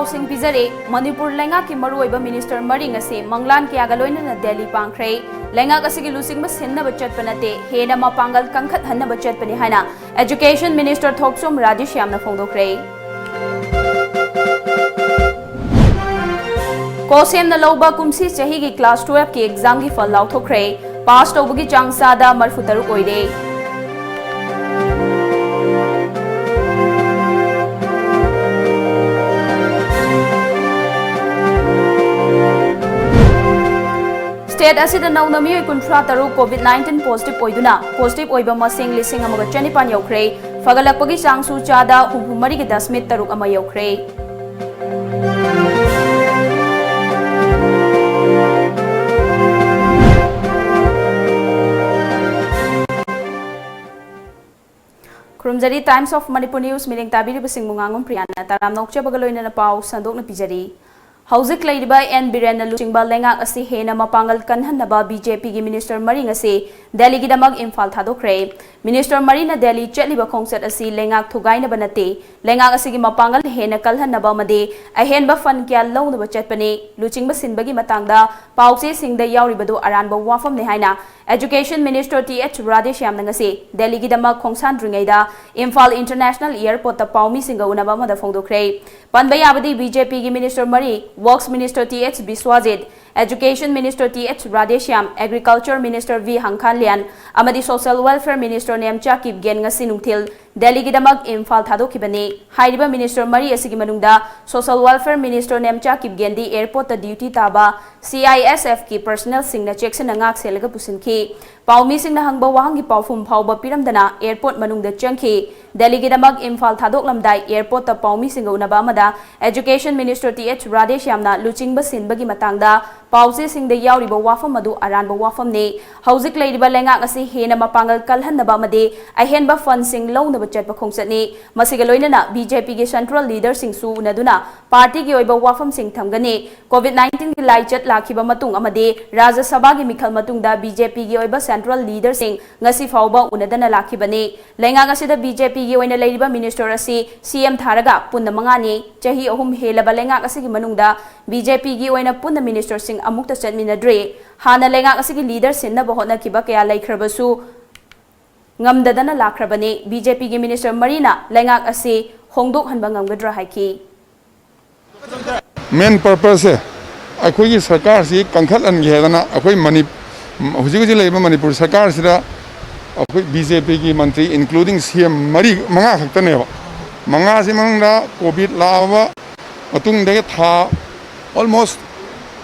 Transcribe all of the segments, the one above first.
पाउसिंग पिजरे मणिपुर लेंगा की मरुइबा मिनिस्टर मरिंग असे मंगलान कियागा लोइनना दिल्ली पांखरे लेंगा असिगी लुसिंग सिन्नब चटपनते हेना मपांगल कंखत हन्नब चटपनि हाइना एजुकेशन मिनिस्टर थोक्सोम राजेश यामना फोंदोखरे कोसेम न लौबा कुमसी चही की क्लास 12 की एग्जाम की फल लाउथोखरे पास तौबगी चांगसादा 43 ओइरे स्टेट असिदा नौना मियोय 53 कोविड-19 पॉजिटिव ओइबा मसिंग लिसिंग अमगा चनिपान यौखरे फगलकपगी चांगसु चादा 34.3 अमा यौखरे खुरुमजरी टाइम्स ऑफ मणिपुर न्यूज मिलिंग ताबिरिबसिंग मुंगांगम प्रियाना ताराम नौचबगलोइना पाउ संदोकना पिजरी हौजिक लैरिबा एन बिरेन लुचिंगबा लेंगा असी हेना मपांगल कन्हनबा बीजेपी की मिनिस्टर मरिंग असी दिल्ली की दमक इम्फाल थादोखरे मिनिस्टर मरीना दिल्ली चलिबा खोंगसत असी लेंगा थुगाइनबा नते लेंगा असी की मपांगल हेना कलहनबा मदे अहेनबा फन क्या लौनबा चटपने लुचिंगबा सिनबगी मतांगदा पाउसे सिंगदा यावरिबदो अरानबा वाफम ने हाइना एजुकेशन मिनिस्टर टीएच राजेश यामनंगसे दिल्ली की दमक खोंगसानद्रिंगैदा इम्फाल इंटरनेशनल एयरपोर्ट पाउमी सिंगा उनबा मदा फोंदोखरे पनबा याबदी बीजेपी की मिनिस्टर मरी works minister TH Biswajit education minister TH Radheshyam agriculture minister V Hangkhanlian अमदी social welfare minister Nemcha Kipgen ngasi nungthil Delhi की दमक इम्फाल थादोखिबने हाइरिबा मिनिस्टर मरी असिगी मनुंगदा सोशल वेलफेयर मिनिस्टर नेमचा किपगेंदी एयरपोर्ट ड्यूटी ताबा सीआईएसएफ की पर्सनल सिंगना चेक्सन अंगाक सेलगा पुसिनखी पाउमी सिंगना हंगबा वाहंगी पाउफुम फाउबा पिरमदना एयरपोर्ट मनुंगदा चंखी दिल्ली की दमक इम्फाल थादोकलमदाई एयरपोर्ट ता पाउमी सिंगा उनबा अमदा एजुकेशन मिनिस्टर टीएच राधेश यामना लुचिंगबा सिनबगी मतंगदा पाउसे सिंगदा यावरिबा वाफम मदु अरानबा वाफमने हौजिक लैरिबा लेंगा ngasi हेना मपांगल कलहनबा मदे अहेनबा फन सिंग लौन चटप खोंगचतनी मसिगा लोइनना बीजेपी के सेंट्रल लीडर सिंगसु उनदुना पार्टी की ओइबा वाफम सिंग थमगने कोविड-19 की लाइचत लाखिबा मतुंग अमदे राज्य सभा की मिखल मतुंगदा बीजेपी की ओइबा सेंट्रल लीडर सिंग ngasi फाउबा उनदना लाखिबने लेंगा ngasiदा बीजेपी की ओइना लैरिबा मिनिस्टर असि सीएम थारगा पुन्ना मंगाने चही अहुम हेलबा लेंगा ngasi की मनुंगदा बीजेपी की ओइना पुन्ना मिनिस्टर सिंग अमुक्ता चटमिनद्रे हाना लेंगा ngasi की लीडर सिन्नबा होतनाखिबा कया लैखरबसु ngamdadana lakrabane बीजेपी की मिनिस्टर मरीना लेंगाक असे होंगदोक हनबा ngamgadra हाइकी मेन पर्पस है अखोई सरकार से कंखल अनगेदना अखोई मणि हुजिगुजि लेबा मणिपुर सरकार सिदा अखोई बीजेपी की मंत्री इंक्लूडिंग सीएम मरी मंगा खक्तनेबा मंगा से मंगदा कोविड लावा मतुंग दे था ऑलमोस्ट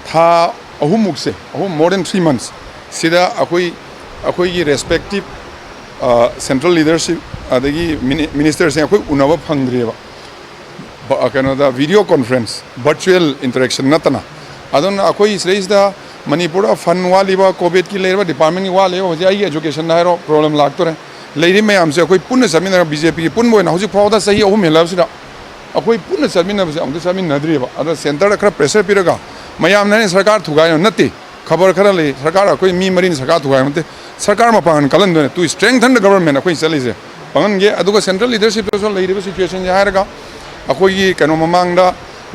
था अहुमुक से मोर देन 3 months सिदा अखोई की रेस्पेक्टिव सेंट्रल लीडरशिप अदगी मिनिस्टर से अखोई उनबा फंगद्रेबा कनोदा वीडियो कॉन्फ्रेंस वर्चुअल इंटरेक्शन नतना अदन अखोई इसलेसदा मणिपुर फन वालीबा कोविड की लेरबा डिपार्टमेंट की वाले होजे आई एजुकेशन नायरो प्रॉब्लम लागतोरे लेरि मयाम से अखोई पुन्ना समिना बीजेपी की पुन बोयना हुजि फावदा सही अहु मेलाबसिदा अखोई पुन्ना समिना बसे अमदु समिनद्रेबा अद सेंटर खरा प्रेशर पिरगा मयाम ने सरकार थुगाय नते खबर खरा ले सरकार अखोई मी मरीन सरकार थुगाय नते सरकार मपान कलन दोने टू स्ट्रेंथन द गवर्नमेंट अखोई चलीजे पंगनगे अदुगा सेंट्रल लीडरशिप तो लेरिबा सिचुएशन हायरगा अखोई कनो ममांगदा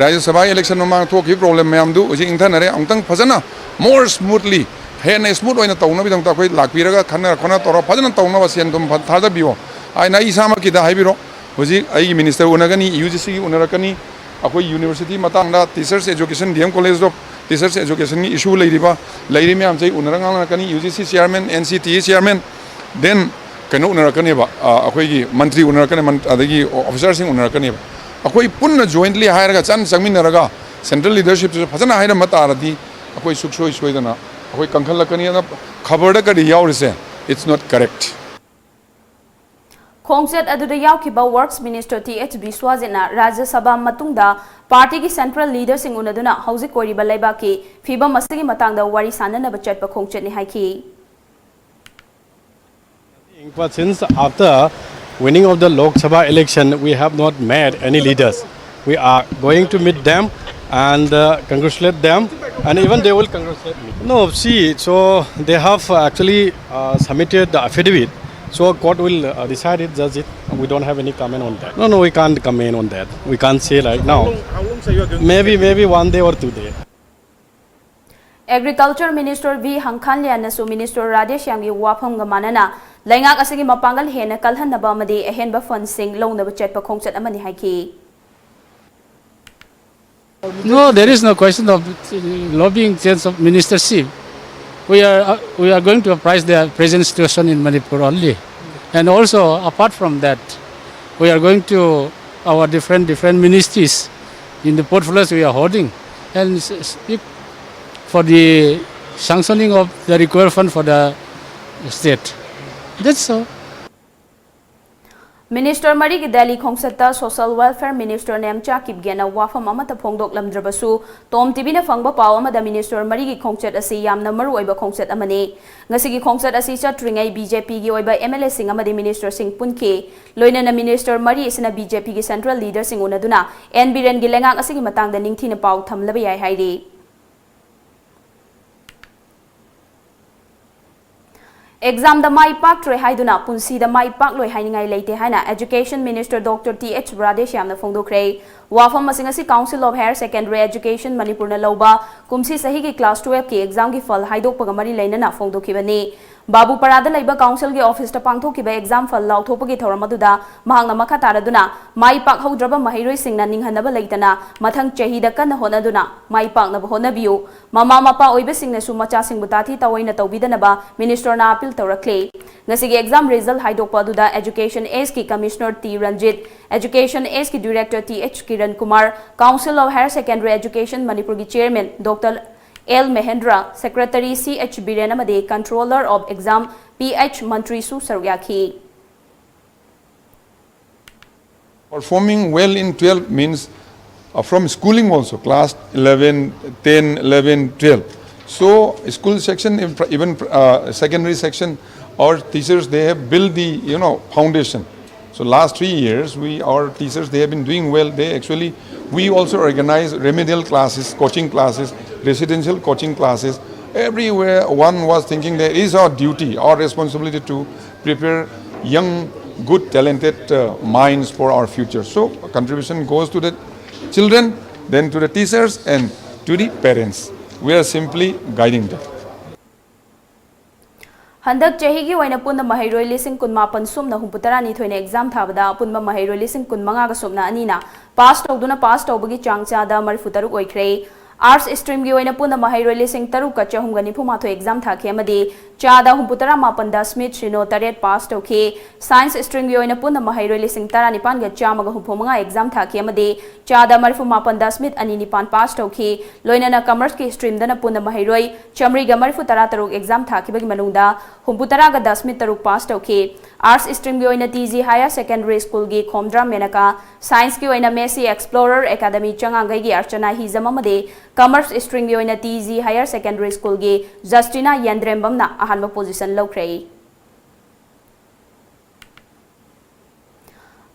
राज्य सभा इलेक्शन ममांग थोकी प्रॉब्लम मयाम दु उजि इंथनरे अंतंग फजना मोर स्मूथली हेन स्मूथ ओइना तौना बिदंग अखोई लाकपिरगा खना खना तोरा फजना तौना सेन तुम थादा बियो आइना इसामा किदा हाइबिरो उजि आई मिनिस्टर उनगनी यूजीसी उनरकनी अखोई यूनिवर्सिटी मतंगदा teachers education DM college of teachers education की इशू लेरी मैम से उनरकनी यूजीसी चेयरमैन एनसीटी चेयरमैन देन कनो उनरकनेबा अखोई मंत्री उनरकने ऑफिसर सिंह उनरकनेबा अखोई पुन्ना जॉइंटली हायरगा चन संगमिनरगा सेंट्रल लीडरशिप से फजना हायरम तारदी अखोई सुखसोई सोइदना अखोई कंखलकनी खबर कदी यावरिसे इट्स नॉट करेक्ट खोंगसेट अदुदा यावखिबा वर्क्स मिनिस्टर टीएच बिस्वाजिना राज्य सभा मतुंगदा पार्टी की सेंट्रल लीडर सिंग उनदुना हौजिक कोरिबा लेबाकी फिबम असगी मतंगदा वारी साननबा चटपा खोंगचेटनि हाइकी But since after winning of the Lok Sabha election, we have not met any leaders. We are going to meet them and congratulate them, and even they will congratulate me. No, see, so they have actually submitted the affidavit. So court will decide it, judge it. We don't have any comment on that. No, we can't comment on that. We can't say right now. How long Maybe 1 day or 2 days. Agriculture Minister V Hangkhan Lianasu Minister Rajesh Yamgi Wafam Gamanana Langak Asigi Mapangal Hena Kalhan Nabamadi Ahenba Fund Sing Loan of Chet Pakongset Amani Haki. No, there is no question of lobbying sense of ministership. We are going to apprise the present situation in Manipur only, and also apart from that, we are going to our different ministries in the portfolios we are holding, and for the sanctioning of the required fund for the state. That's all. Minister Marigi Delhi Khongsata Social Welfare Minister Nemcha Kipgena Wafam Amata Phongdok Lamdrabasu TOMTV na fangba paw amada Minister Marigi Khongchet asi yamna maruoiba khongchet amani ngasigi khongchet asi chatringai BJP gi oiba MLA sing amadi Minister sing punke loina na Minister Mari isina BJP gi Central Leader sing unaduna N Biren gi lengang asigi matangda ningthina paw thamlaba yai hairi Exam the Mai Park Tre Haiduna Punsi the Mai Park Loi Hainingai Leite Haina Education Minister Dr. T.H. Bradesh Yamna Phongdokre Wafam Masingasi Council of Higher Secondary Education Manipur na Loba Kumsi Sahigi Class 12 ki exam gi fal haidokpaga mari leinana phongdokibani Babu Parada Laiba Council gi office ta pangthokiba exam fal lauthopagi thoramaduda mahangna makha taraduna Mai Park haudraba mahiroi singna ninghanaba leitana mathang chahida kana honaduna Mai Park na honabiu mama mapa oibe singna su macha singbu tathi tawaina tawbidanaba Minister na appeal tawrakle ngasigi exam result haidokpa duda Education Ace ki Commissioner T Ranjit Education Ace ki Director T.H. Kiran Kumar Council of Higher Secondary Education Manipur ki Chairman Dr. L. Mehendra, Secretary C.H. Birenamade, Controller of Exam P.H. Mantri Su Saryaki. Performing well in 12 means from schooling also, class 11, 10, 11, 12. So school section, even secondary section, our teachers, they have built the foundation. So last 3 years, our teachers, they have been doing well. We also organize remedial classes, coaching classes, residential coaching classes. Everywhere one was thinking that it is our duty, our responsibility to prepare young, good, talented minds for our future. So contribution goes to the children, then to the teachers and to the parents. We are simply guiding them. Handak chahigi waina punna mahairoi lising kun mapan sumna humputarani thoina exam thabada punma mahairoi lising kun manga ga sumna anina pass tawbagi changcha da marfutaruk oikhre Arts stream gi waina punna mahairoi lising taruk ka chahum gani phuma tho exam thakhe amadi chada humputara mapanda Smith Shino taret pass tawkhe Science stream gi waina punna mahairoi lising tarani pan ga chama ga humpumanga exam thakhe amadi chada marfu mapanda Smith ani nipan pass tawkhe loina na Commerce ki stream dana punna mahairoi chamri ga marfu tara taruk exam thakhe bagi manungda humputara ga 10 Smith taruk pass tawkhe Arts stream gi waina TG Higher Secondary School gi Khomdra Menaka Science gi waina Messi Explorer Academy changangai gi Archana Hizam amade Commerce stream gi waina TG Higher Secondary School gi Justina Yandrembamna ahanba position lawkhrei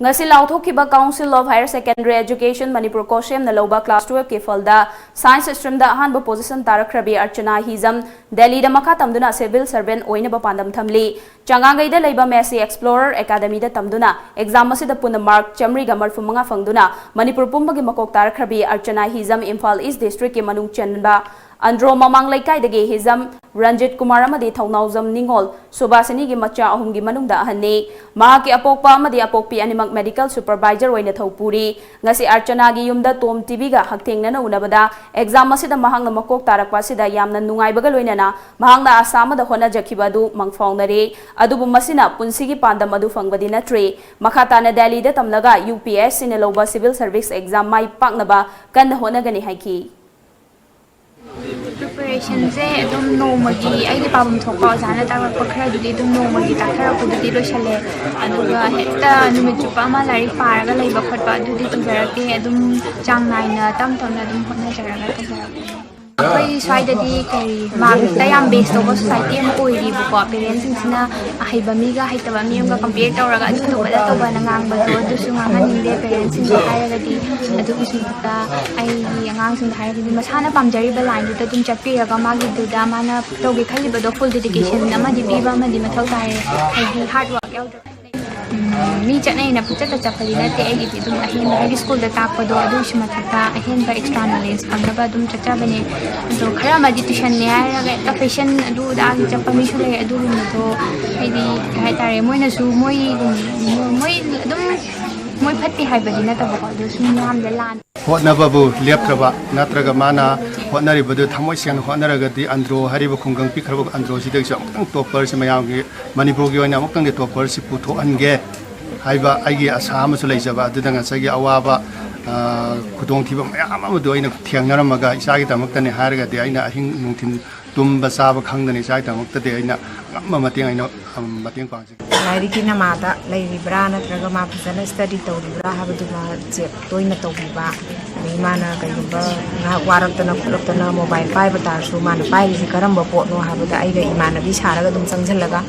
ngasi lauthokiba Council of Higher Secondary Education Manipur Koshem na loba class 12 ke falda Science stream da ahanba position tarakhrabi Archana Hizam Delhi da makha tamduna civil servant oina ba pandam thamli changangai da leiba Messi Explorer Academy da tamduna exam asida punna mark chamri ga marfu manga fangduna Manipur pumbagi makok tarakhrabi Archana Hizam Imphal East District ke manung chenba Andro mamang laikai dage Hizam Ranjit Kumar amadi Thaunauzam Ningol Subasini gi macha ahum gi manungda ahanne maha ki apokpa amadi apokpi animak medical supervisor oina thaupuri ngasi Archana gi yumda TOMTV ga hakthengna na unabada exam asida mahangna makok tarakpa sida yamna nungai baga loinana mahangna asama da hona jakhiba du mangfaunare adubu masina punsigi pandam adu fangbadi natre makata na Delhi da tamlaga UPSC ne loba civil service exam mai paknaba kan hona gani haiki Preparation se adum nomagi aigi pabum thokpa jana ta pakhra dudi dum nomagi takhara kududi lo chale aduga heta numit chupa ma lari paraga leiba khatpa dudi tujarate adum changnaina tam tamna dum hona jaraga tujarate Koi swaidadi kari magta yam based over society am oiri bu ko parents sina ahaiba miga haitaba miyamga compare tawraga adu to bada to bana ngang ba do du sunga ninde parents sin hairagadi adu ismita ai ngang sin hairagadi masana pamjari ba line du dum chapiraga magi du da mana to ge khali ba do full dedication nama di biba ma di mathau tai ai hard work yaw mi chatnai na puchata chapali na te egi ti dum ahin ba school da tak pado adu shima thata ahin ba extra knowledge pangaba dum chacha bane do khara ma di tuition ne ha ga ta fashion adu da gi chapami shu le adu ni to haidi hai tare moi na su moi dum moi phatti hai ba di na ta ba ko do su nyam da lan hotnababu lepkraba natraga mana hotnaribadu thamoi sian hotnaragati andro hariba khunggang pikraba andro sidek sam topper si mayamgi manipur gi oina mokang de topper si putho ange haiba aigi asam su leijaba adudanga sagi awaba khudong thiba mayam amadu aina thiangnaramaga isagi tamoktani haraga de aina ahing nungthin tumba saba khangdani isagi tamokta de aina ngamma mateng aina mateng pangsi lairiki namada lairibra natraga ma phasana study tawribra habaduma check toina tawbiba mana kayumba nga waraktana khulaktana mobile paiba tarsu mana pairisi karamba potno habada aiga imanabi saraga dum changjallaga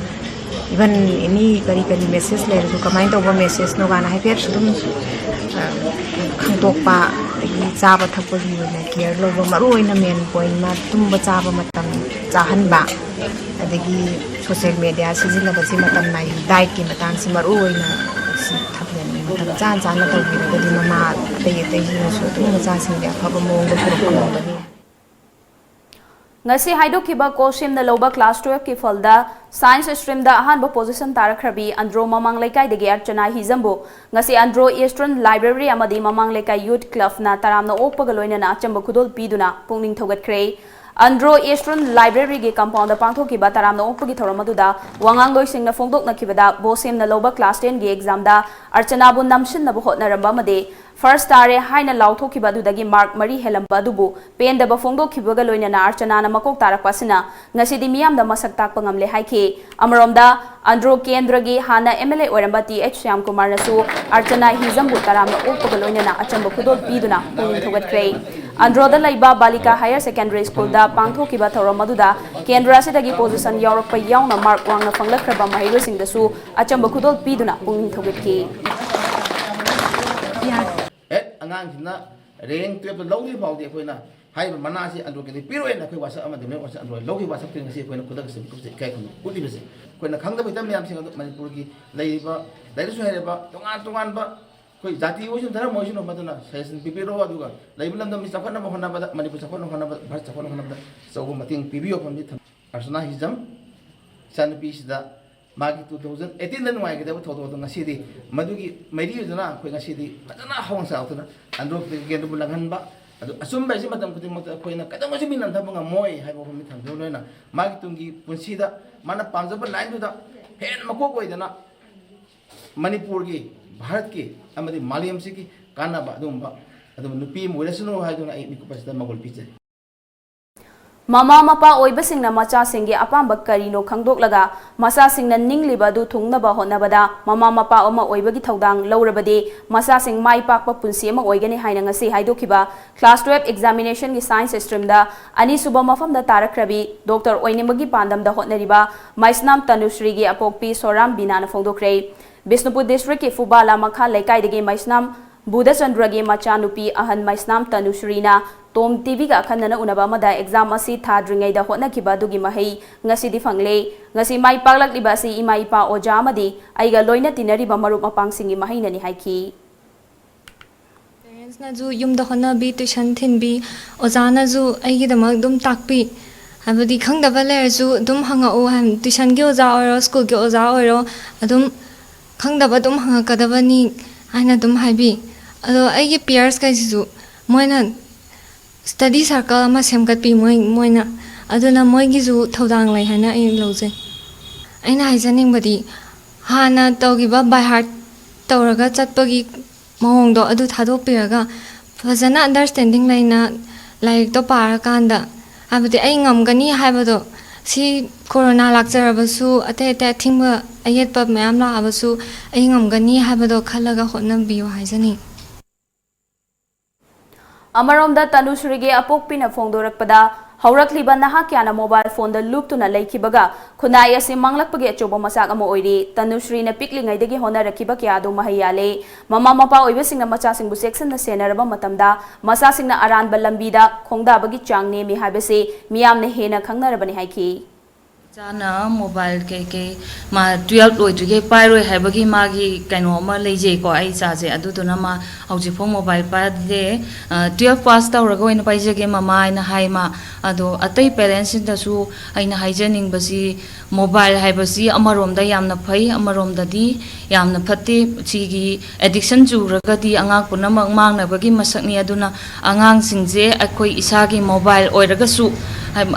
even any kari message leru kamai tawba message no gana haipet dum khangtokpa chaba thapagi na care loba maruina main point ma tumba chaba matam chahanba adagi social media sijilaba si matam nai diet ki matang si maruina si thaplen matam chan na tawbi ga mama te so tum cha sing ya phaba mong ga purok bani ngasi haidokiba kosim na loba class 12 ki falda science stream da ahan ba position tarakhabi andro mamang lekai de ge archana hizambo ngasi andro eastern library amadi mamang lekai youth club na taramna okpaga loina na chamba khudol piduna pungning thogatkhre andro eastern library ge compound da pangthokiba taramna okpagi thoramaduda wangang loi singna fongdok na kibada bosim na loba class 10 ge exam da archana bu namshin na bu hotna ramba made first tare haina lauthokiba dudagi mark mari helamba dubu pen da ba fongdokhibaga loina na archana na makok tarakpasina ngasi di miyam da masak takpa ngamle haike amromda andro kendra gi hana mla oramba th syam kumar nasu archana hizambu taramna okpaga loina na achamba khudol piduna pungin thogatkre andro da laiba balika higher secondary school da pangthokiba thoramaduda kendra sidagi position yaurokpa yauna mark wangna fanglakraba mahiro sing dasu achamba khudol piduna pungin thogatki angang sina reng trip logi phawdi khoina hai mana si andro ke piro na khoi wasa amade me wasa andro logi wasa tin si khoina kudak se kusi kai khun kudi bese khoina khangda bitam yam sing manipur gi leiba leisu hereba tongan ba khoi jati oisun dhara moisun madana session pipiro aduga leibulam dam misafana mo hona bada manipur safana hona bada bhar safana hona bada so mating pibio pamni arsana hizam san pisda magi 2018 da nuai gida tho tho ngasi di madugi mari yudana khoi ngasi di padana hawang sa utuna andro ge du bulangan ba adu asum ba si matam kuting mata khoina kadang ngasi minan tha banga moi hai bo mi thang do na magi tungi punsi da mana panjab line du da hen mako koi dana manipur gi bharat ki amadi maliam si ki kana ba dum ba adu nupi moirasno hai duna ai mi ko pasda magol piche Mama mapa oibasingna macha singi apamba karino khangdoklaga masa singna ningliba du thungnaba honabada mama mapa oma oibagi thaudang laurabade masa sing mai pakpa punsi ama oigani haina ngasi haidokhiba class 12 examination gi science stream da ani suba mafam da tarakrabi dr oinimagi pandam da hotnariba maisnam tanusri gi apokpi soram bina na fongdokre Bisnupur district ki Fubala makha lekai degi maisnam Buddha Chandra gi machanupi ahan maisnam tanusrina TOMTV ga khanna unaba mada exam asi thadringai da hotna kiba dugi mahai ngasi di fangle ngasi mai paklak liba si imai pa oja amadi aiga loina tinari ba marup mapang singi mahai nani haiki parents na ju yum da hona bi tuition thin bi oja na ju aigi da mak dum takpi habadi khangda ba le ju dum hanga o ham tuition gi oja oro school gi oja oro adum khangda ba dum hanga kadaba ni aina dum haibi ado aigi peers kai ju moina study circle ama semgat pi moina aduna moigi ju thodang lai hana ai loje aina haijaning badi hana tawgiba by heart tawraga chatpagi mahong do adu thadok piraga fajana understanding laina like to para kanda abadi ai ngamgani haibado si corona lakjarabasu ate thingba ayet pa mayam la abasu ai ngamgani haibado khalaga hotnam biyo haijani Amaromda Tanusrige apokpina fongdorakpada haurakliba naha kyana mobile phone da luptuna leikibaga khunai ase manglakpagi achoba masak ama oiri Tanusri na piklingai degi hona rakiba kya do mahayale mama mapa oibasingna macha singbu section na senaraba matamda masa singna aran balambi da khongda bagi changne mi habese miyam ne hena khangnarabani haiki Chana mobile ke ma 12 loi tuge pairoi habagi magi kaino ma leje ko ai cha je adu to na ma hauji phone mobile pa de 12 pass ta rago in paije ge mama ina hai ma ado atai parents da su aina haijening basi mobile haibasi amarom da yamna phai amarom da di yamna phate chigi addiction ju raga di angang puna mang na bagi masak ni aduna angang singje akoi isa gi mobile oiraga su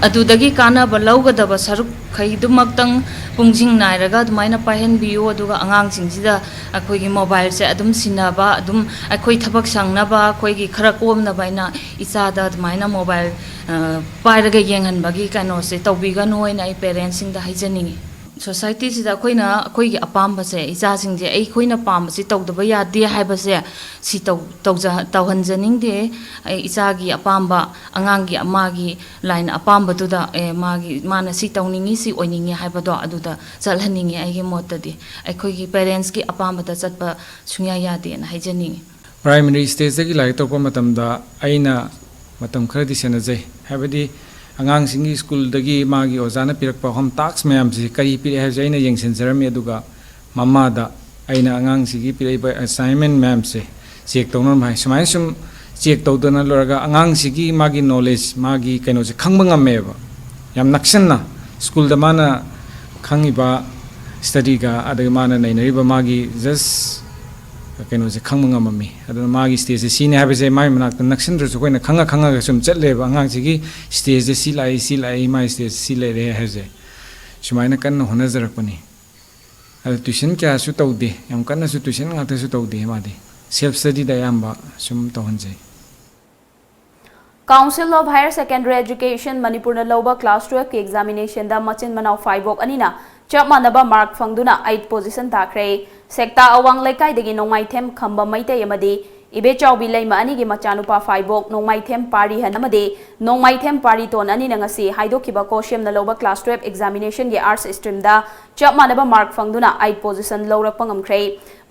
adudagi kana balauga da basaruk khaidumaktang pungjing nairaga dumaina pahen biyo aduga angang singsida akoi gi mobile se adum sinaba adum akoi thabak sangnaba akoi gi khara komna baina isada dumaina mobile pairaga yenghan bagi kano se tawbiga noina ai parents sing da haijaningi society sida koina akoi gi apamba se isa singje ai koina pam si tawdaba ya de haiba se si tawhanjaning de ai isa gi apamba angang gi amagi line apamba tu da magi mana si tawningi si oiningi haiba do aduda chalhaningi ai gi mota di ai koi gi parents gi apamba da chatpa sungya ya de na haijaningi primary stage gi lai to pa matam da aina matam kharadi senajai habadi angang singi school dagi magi ozana pirakpa home tax mayam si kari pire ha jaina yengsen jarami aduga mama da aina angang sigi pire by assignment mayam se check tawnon mai sumai sum check tawdana loraga angang sigi magi knowledge magi kaino se khangba ngame ba yam naksan na school da mana khangi ba study ga adaga mana nainari ba magi just kaino se khangma ngamami aduna magi stage si ne habe se mai manak naksan ru koina khanga ga sum chatle ba angang sigi stage si lai mai stage si le re ha je sumaina kan hona jarakpani ad tuition kya su tawde yam kan su tuition ngata su tawde ma de self study da yamba sum tawhanje Council of Higher Secondary Education Manipur na loba class 12 ki examination da machin manau 5 ok anina chap manaba mark fangduna 8 position takre sekta awang lekai degi nongmai them khamba maite yamadi ibe chawbi leima ani gi machanupa 5 ok nongmai them pari han amade nongmai them pari ton ani na ngasi haidokiba koshem na loba class 12 examination gi arts stream da chap manaba mark fangduna 8 position lowrak pangamkhre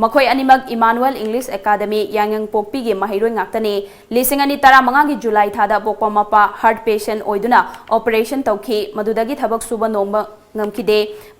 makhoi animak Emmanuel English Academy yangang pokpi gi mahiroi ngaktani lisingani tara mangangi July thada pokpa mapa heart patient oiduna operation tawki madudagi thabak suba nomba ngamkide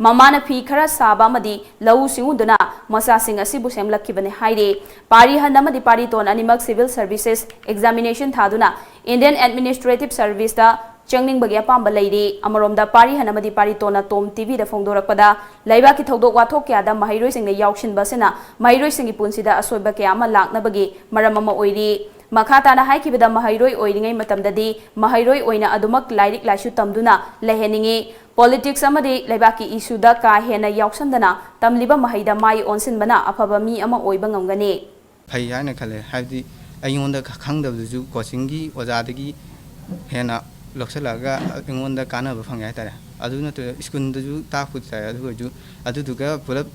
mamana phi khara saba madi lau singuduna masa sing asibu semlakkibane haire pari hanamadi pari ton animak civil services examination thaduna Indian Administrative Service da changning bagi apamba leiri amaromda pari hanamadi pari tona TOMTV da phongdorakpada leiba ki thodok wathok kya da mahiroi sing ne yaushin basena mahiroi singi punsida asoiba kya ama lakna bagi maramama oiri makata na haiki bida mahiroi oiringai matamdadi mahiroi oina adumak lairik laisu tamduna leheningi politics amadi leiba ki issue da ka hena yausandana tamliba mahaida mai onsin bana afaba mi ama oiba ngamgani phai haina khale haidi ayonda khangdabju coaching gi ojadagi hena loksalaga ingonda kana ba phang yaitare aduna to school du ta put sai adu duga pulap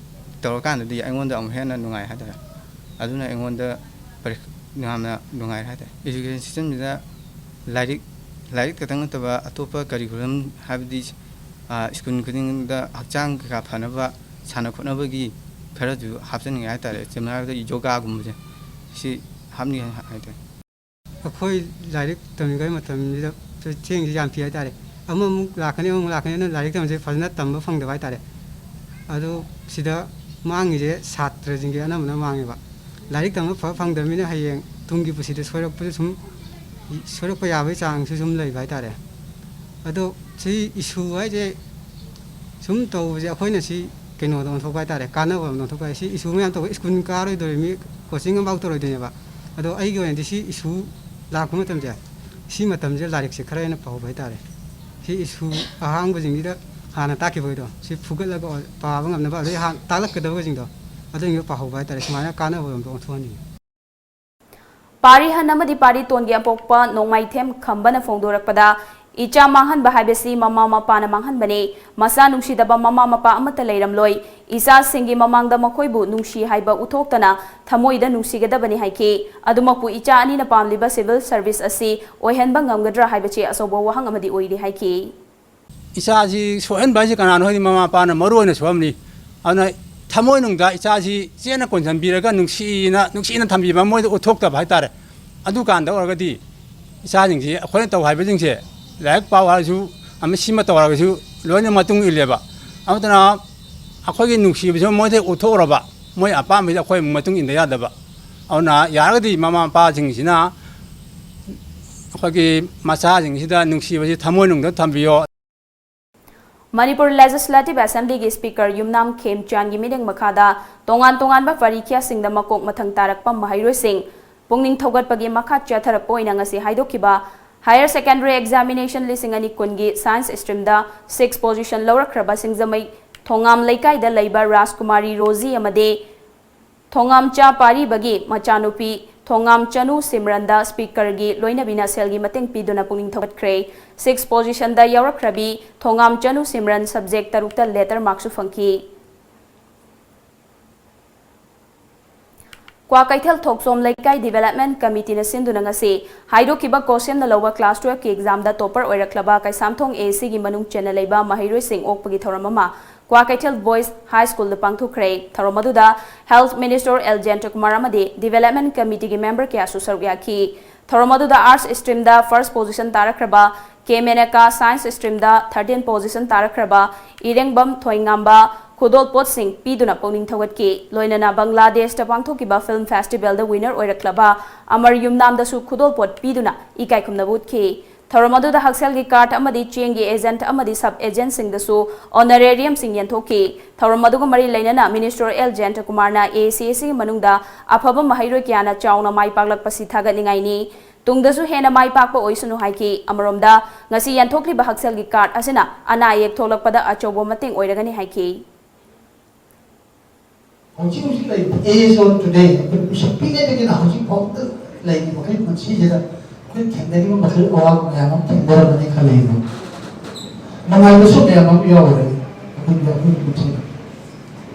tawkan di ingonda am hena nungai haitare aduna ingonda namna nungai haitare education system da lairik katang taba atopa curriculum habdi school kuding da hakchang ka phanaba sana khonaba gi khara ju hapsan ngai haitare chemna da yoga gumje si hamni haitare akhoi lairik tamigai matam da cheng jam pi haitare amamuk lakhane na lairik tamje phajna tamba phangda haitare adu sida mangi je chhatra jinge anamna mangi ba lairik tamba phangda mina hayeng tungi pusida sorak pu sum sorak pa yabai chang su sum lei haitare adu si issue ai je sum to je akhoi na si keno don thok haitare kana ba don thok si issue me am to school ka roi do mi coaching am to roi de ba adu ai ge wen si issue lakuma tamje si matam je larik se khara na pau bai tare si isu ahang ba jing da hana ta ki bai do si fugal la ko pa ba ngam na ba le han ta lak ka do jing do adu ngi pau bai tare smaya kana ba do thoni pari hanamadi pari tongi apokpa nongmai them khambana phongdorakpada icha manghan bahibesi mama mapa na manghan bane masa nungsi daba mama mapa amata leiramloi isa singi mamangda makoibu nungsi haiba uthoktana thamoida nungsi gadabani haiki adumapu icha ani na pamliba civil service asi oihanba ngamgadra haibachi asobo wahang amadi oiri haiki isa ji sohen baji kanan hoi mama mapa na maru oina somni ana thamoi nungda isa ji chena konsan biraga nungsi na thambiba moida uthokta bhai tare adu kanda oragadi isa jingji khone taw haiba jingse laik paw ha ju am sima taw ha ju लोन मतुंग इलेबा अमतना अखोगी नुक्सीबसु मोदे उथोरबा मोय अपामिदा अखोय मतुंग इंदा यादबा अवना यारगदी ममा पाजिंगसिना अखोगी मचाजिंगसिदा नुक्सीबसि थमोनुंगदा थंबियो Manipur Legislative Assembly ki Speaker Yumnam Khemchan gi mideng makhada tongan ba parikya singda makok mathang tarakpa mahairoi sing pungning thogat pagi makha chatharak poina ngasi haidokiba Higher Secondary Examination lising ani kungi Science Stream da 6 position lawrakraba singzamai thongam laikai da laiba Rajkumari Rozi amade thongam cha pari bagi machanupi Thongam Chanu Simranda Speaker gi loina bina sel gi mateng piduna pungning thogat kre 6 position da yawrakrabi Thongam Chanu Simran subject tarukta letter marks fangki Kwa Kaithal Thoksom Laikai Development Committee na sinduna ngasi haido kiba question na lowa class 12 ki exam da topper oiraklaba kai samthong AC gi manung channel leiba mahiroi sing okpagi thoramama Kwa Kaithal Boys High School da pangthukre thoromaduda Health Minister Eljan Kumar amadi Development Committee gi member kya susargya ki thoromaduda Arts Stream da first position tarakraba Kemeneka Science Stream da 13 position tarakraba Irengbam Thoingamba Kudol Pot Singh Piduna Pongning Thogat ki Loinana Bangladesh ta pangthokiba Film Festival da winner oiraklaba Amar Yumnam da su Kudol Pot Piduna ikai kumnabut ki Thoramadu da Haksel gi cart amadi chengi agent amadi sub agent sing da su honorarium sing yenthoki Thoramadu ga mari lainana Minister Eljan Kumar na ACC manungda afaba mahairoi kyana chauna mai paklak pasi thagat ningai ni tungdasu hena mai pakpa oisunu haiki amaromda ngasi yanthokli ba Haksel gi cart asina ana yek tholakpada achobo mating oiragani haiki Housing like is on today, but shipping it again, housing pop like okay, but she did a quick tendering of the oil, I am tender than a calendar. No, I was so near my yaway.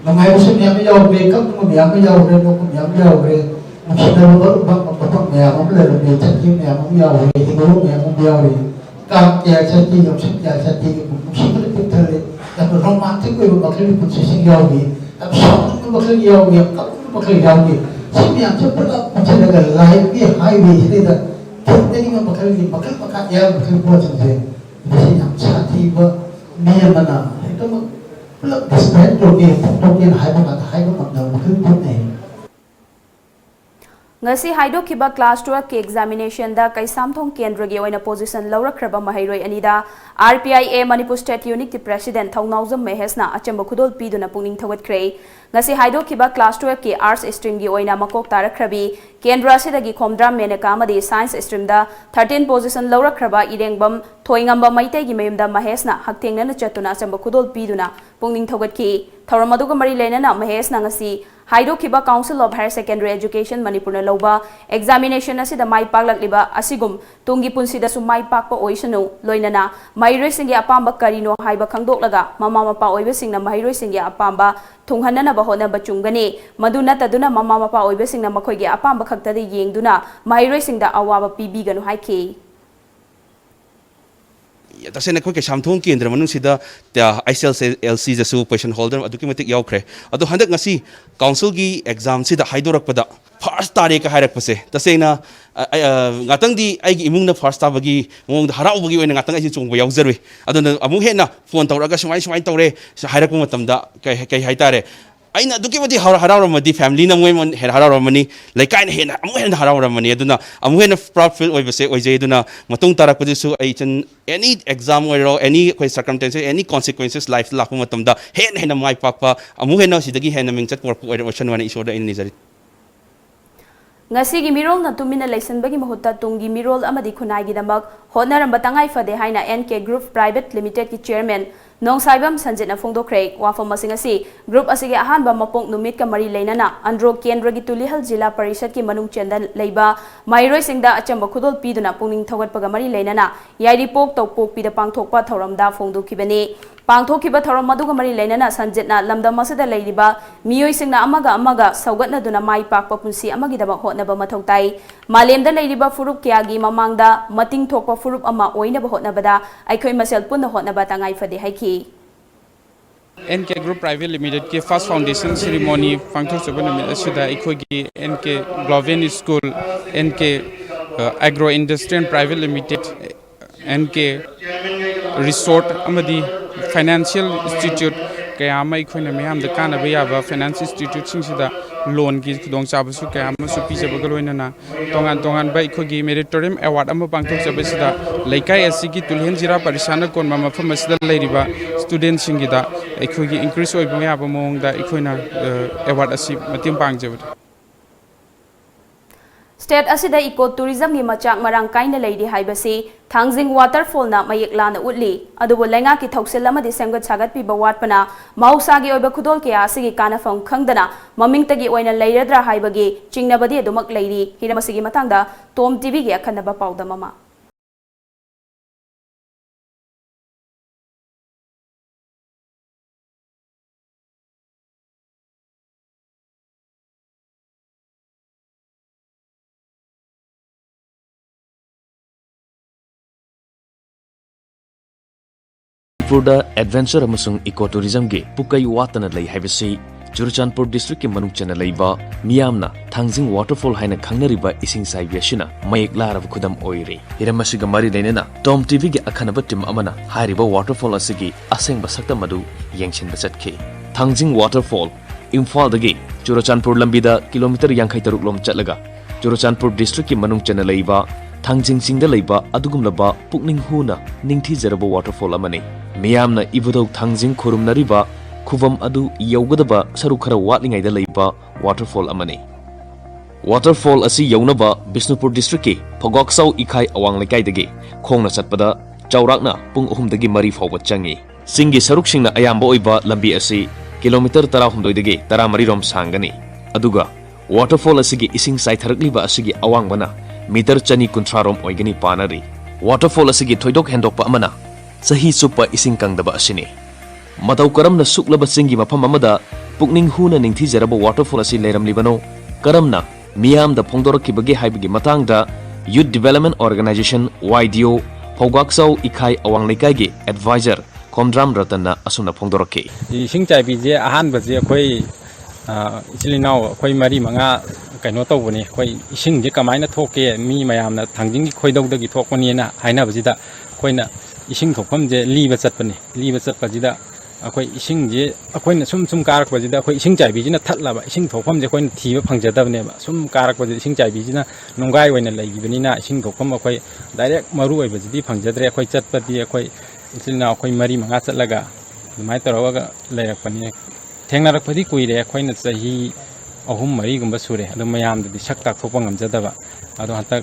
No, I was so near my yaw, wake up to my young yaw, no young yaw, and she never got back of my arm, let me take him, yaw, he go, yaw, come, yes, I think of some yes, I think she could tell it that the romantic way of a position yaw. I'm shocked to look at you, we have come to look at you. See me, I'm just put up a live highway, say that getting a Macalli, Macalpa, yeah, Macalli, say, I'm chatty, but me and Mana, I don't look the spread to be a hyper, the Macalli name. Ngasi haido kiba class 12 ki examination da kai samthong kendra gi oina position lawrakraba mahairoi anida RPIA Manipur State Unit ki president Thongnauzam Mehesna achamba khudol piduna pungning thawat kre ngasi haido kiba class 12 ki arts stream gi oina makok tarakrabi kendra sidagi khomdra meneka amadi science stream da 13 position lawrakraba irengbam thoingamba maitai gi mayumda Mahesna haktengna na chatuna achamba khudol piduna pungning thawat ki thoramaduga mari lenana Mahesna ngasi haido kiba Council of Higher Secondary Education Manipur na loba examination asida mai paglak liba asigum tungi punsida su mai pakpa oisanu loinana mairoi singi apamba karino haiba khangdoklaga mama mapa oibe singna mairoi singi apamba thunghanana ba hona bachungani maduna taduna mama mapa oibe singna makhoi gi apamba khakta de yengduna mairoi singda awaba pibi ganu haiki तसे नखो के शामथों केंद्र मनु सिदा ICLC जसु position holder अदुकी मतिक यावख्रे अदु हंदक ngasi council की exam सिदा हाइदोरकपदा first तारीख हाइरकपसे तसेना ngatang di aigi imungna first tabagi mong haraubagi oina ngatang ai chungba yauzarwi aduna amu hena phone tawraga sumai tawre hairakpa matamda kai haitare aina duki mati hararamadi family na moi mon hararamani laikai na hena amu hena hararamani aduna amu hena proud feel oibase oije aduna matung tarakpadi su ai chan any exam oiro any koi circumstances any consequences life lakpa matamda hena mai pakpa amu hena sidagi hena mingchat por oira ocean wana isoda in nizari ngasi gi mirol na tumina license bagi mahutta tungi mirol amadi khunai gi damak honaramba tangai fade haina NK Group Private Limited ki chairman Nong Saibam Sanjit na phongdokre wafam asing asi group asigi ahanba mapong numit ka mari leinana andro kendra gi tulihal jila parishad ki manung chenda leiba mairoi singda achamba khudol piduna pungning thogat paga mari leinana yairi pok to pok pida pangthokpa thoramda phongdokibani pangthokiba thoram maduga mari leinana Sanjitna lamdam asida leiriba miyoi singna amaga saugatna duna mai pakpa punsi amagi daba hotnaba mathautai malemda leiriba furup kyagi mamangda mating thokpa furup ama oina ba hotnabada aikhoi masel punna hotnaba tangai fade haiki NK Group Private Limited के first foundation ceremony function सुबह Namit अशुदा इकोगी NK Gloven School NK Agro Industry and Private Limited NK Resort अमदी financial institute क्या अखोना ma'am कानब याब finance institute loan की खुदचाबू क्या पीजबग लोनना तोान तोान अखोगी मेरिटोरियम award पांथोचबसीद लेकाई की तुलहेन जिरा परिसाना कोनबा मफम student अखोगी increase याब मौद अखोना award मतें पांगजबद स्टेट असida इको टूरिज्म की मचाक मरांग काइना लेदी हाइबसी थांगजिंग वाटरफॉल ना मयेक लाना उतली अदुबो लेंगा की थौसेल अमदि सेमगत सागत पिबा वाटपना मौसागी ओइबा खुदोल के आसिगी कानाफम खंगदना ममिंगतगी ओइना लेरद्रा हाइबगी चिंगनबदि अदुमक लेरी हिरमसिगी मतंगदा टॉम टीवी की अखनबा पाउदममा Manipurda adventure amasung ecotourism ge pukai watana lei haibasi Churachandpur district ke manung chana leiba miyamna Thangjing waterfall haina khangnariba ising sai yashina mayek larab khudam oire hiramasiga mari leinena Tom TV ge akhanaba tim amana hairiba waterfall asigi asengba sakta madu yengshin basatke Thangjing waterfall Imphal dagi Churachandpur lambida kilometer 53 lom chatlaga Churachandpur district ke manung chana leiba Thangjing singda leiba adugumlaba pukning huna ningthi jaraba waterfall amane Miyamna ibudau Thangjing khurumnariba Kuvam adu yaugadaba sarukhara watlingai da leiba waterfall amani. Waterfall asi yaunaba Bishnupur district ke Phogoksau ikai awang lekai dage khongna chatpada chaurakna pung 3 dagi 4 fawba changi. Singi saruksingna ayamba oiba lambi asi kilometer 12 dage 13 rom sangani. Aduga waterfall asigi ising sai tharakliba asigi awangbana meter chani kunthra rom oigani panari. Waterfall asigi thoidok hendokpa amana sahi supa ising kangdaba asini. Matau karamna suklaba singi mafam amada pukning huna ningthi jaraba waterfall asi leiram libano karamna miyam da phongdorakibage haibagi matangda Youth Development Organization YDO Phogaksau ikai awang lekai ge advisor Komdram Ratanna asuna phongdorake ising chai bi je ahan ba je khoi isilinaw khoi mari manga kaino tawbani khoi ising je kamaina thoke mi mayamna thangjing gi khoidau dagi thokpani na haina bajida khoina ising thokpam je liba chatpajida अखोई इसिंग जे अखोइना सुम सुम कारक बजिदा अखोई इसिंग चाइबिजिना थतलाबा इसिंग थोफम जे अखोइना थीबा फंगजदबनेबा सुम कारक बजि इसिंग चाइबिजिना नोंगाय ओइना लैगिबनिना इसिंग थोफम अखोई direct मरु ओइबजिदि फंगजद्रे अखोई चतपदि अखोई इसिना अखोई मरी मंगा चतलगा दुमाय तरोगा लैरकपनि थेंगनारकपदि कुइरे अखोइना चही अहुम मरी गुंबा सुरे अदु मयामदि सक्ताक थोपा ngамजदबा अदु हतक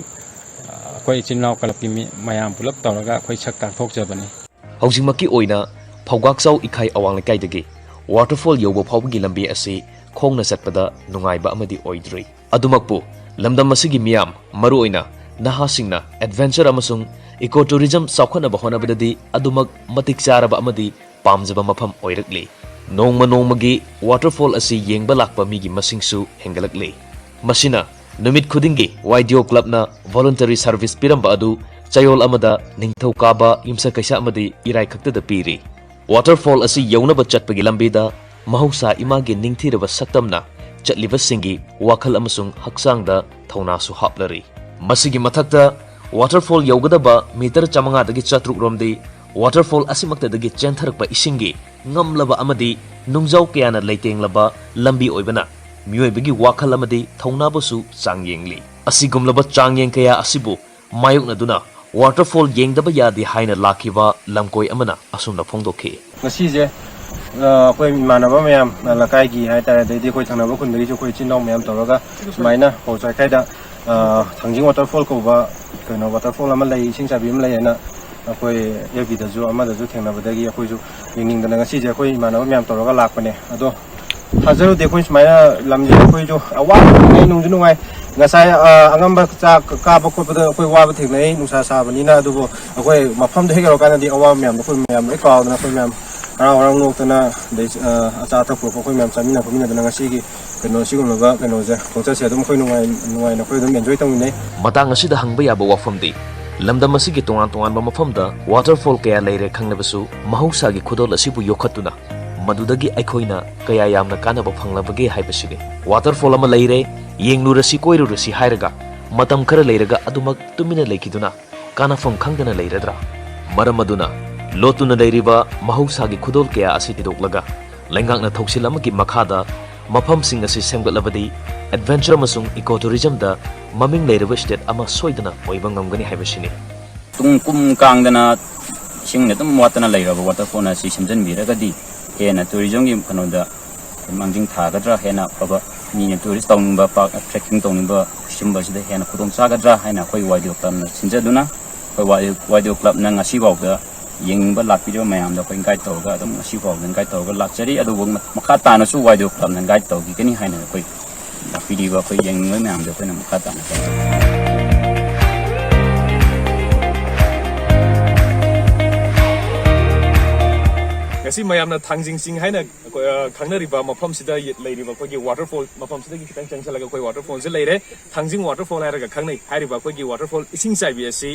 अखोई इचिनाव कलपि मयाम पुलप तरोगा अखोई सक्ताक थोकजबनि हौजिमकी ओइना Phogaksau ikai awang lekai dagi waterfall yobo phawgi lambi asi khongna chatpada nungaiba amadi oidri adumakpu lamdam asigi miyam maruoina nahasingna adventure amasung ecotourism saukhana bahona badadi adumak matik charaba amadi pamjaba mafam oirakli nongmagi waterfall asi yengba lakpa migi masingsu hengalakli masina numit khudingi YDO club na voluntary service piramba adu chayol amada ningthau kaba imsa kaisa amadi irai khakta da piri Waterfall asi yaunaba chatpagi lambida mahausa imagi ningthiraba saktamna chatliba singi wakhal amasung haksangda thaunasu haplari masigi mathakta waterfall yaugadaba meter chamanga dagi chatruk romdi waterfall asimakta dagi chentharakpa isingi ngamlaba amadi nungjaw kayana leitenglaba lambi oibana mioibagi wakhal amadi thaunabasu changyengli asigumlaba changyeng kaya asibu mayukna duna waterfall yengdaba yadi haina lakiwa lamkoi amana asumna phongdokhe ngasi je koi manaba mayam lakai gi hai ta de koi thanaba khundri jo koi chinnaw mayam toroga sumaina hojai kai da Thangjing waterfall ko ba kaino waterfall ama lai sing sabi am lai na koi yabi da jo ama da jo thengnaba da gi koi jo yingning da ngasi je koi manaba mayam toroga lakpane ado hazaru de koi sumaina lamje koi jo awa nei nungju nungai ngasai angamba cha ka ba ko da koi wa ba thengnai nungsa sa bani na du koi mafam de hegaro kana di awa myam koi myam re ka na koi myam orang nok tana de acha ta ko koi myam chamina ko mina da ngasi gi keno sigum ba keno ja kongcha se dum koi nungai na koi dum enjoy tang ne matang asida hangba yaba wafamdi lamdam asigi tongan ba mafamda waterfall kaya leire khangnabasu mahausa gi khudol asibu yokhatuna madudagi aikhoina kaya yamna kanaba phanglabage haibasini waterfall ama leire yenglurasi koirurasi hairaga matam khara leiraga adumak tumina leikiduna kanafam khangdana leiradra maramaduna लोतुना लेरिबा महौसागी खुदोल कया असि तिदोकलगा लेंगांगना थौसिल अमगी मखादा मफमसिंग असि सेमगलबदी adventure अमसुंग ecotourism दा ममिंग लेरिबा state अमा सोइदना ओइबा ngamgani हाइबसिनी tung kum kangdana singna tum watana leiraba waterfall na si semjanbiragadi hena tourism gi kanoda mangjing thagadra hena baba ni tourist tongba park trekking tongba simba sida hena khudong sagadra hena khoi waidio club na sinjaduna khoi waidio club na ngasi bawda yengba lakpiro mayam da khoi guide tawga dum ngasi bawda guide tawga lakchari adu makha tana su waidio club na guide tawgi kani hena khoi lakpiri ba khoi yengba mayam da khoi na makha tana Kasi mayam na thangjing sing hai na khangna riba mafam sida lei riba koi waterfall mafam sida ki kitang changchalaga koi waterfall se leire thangjing waterfall hai raga khangnai hai riba koi waterfall ising sai bi asi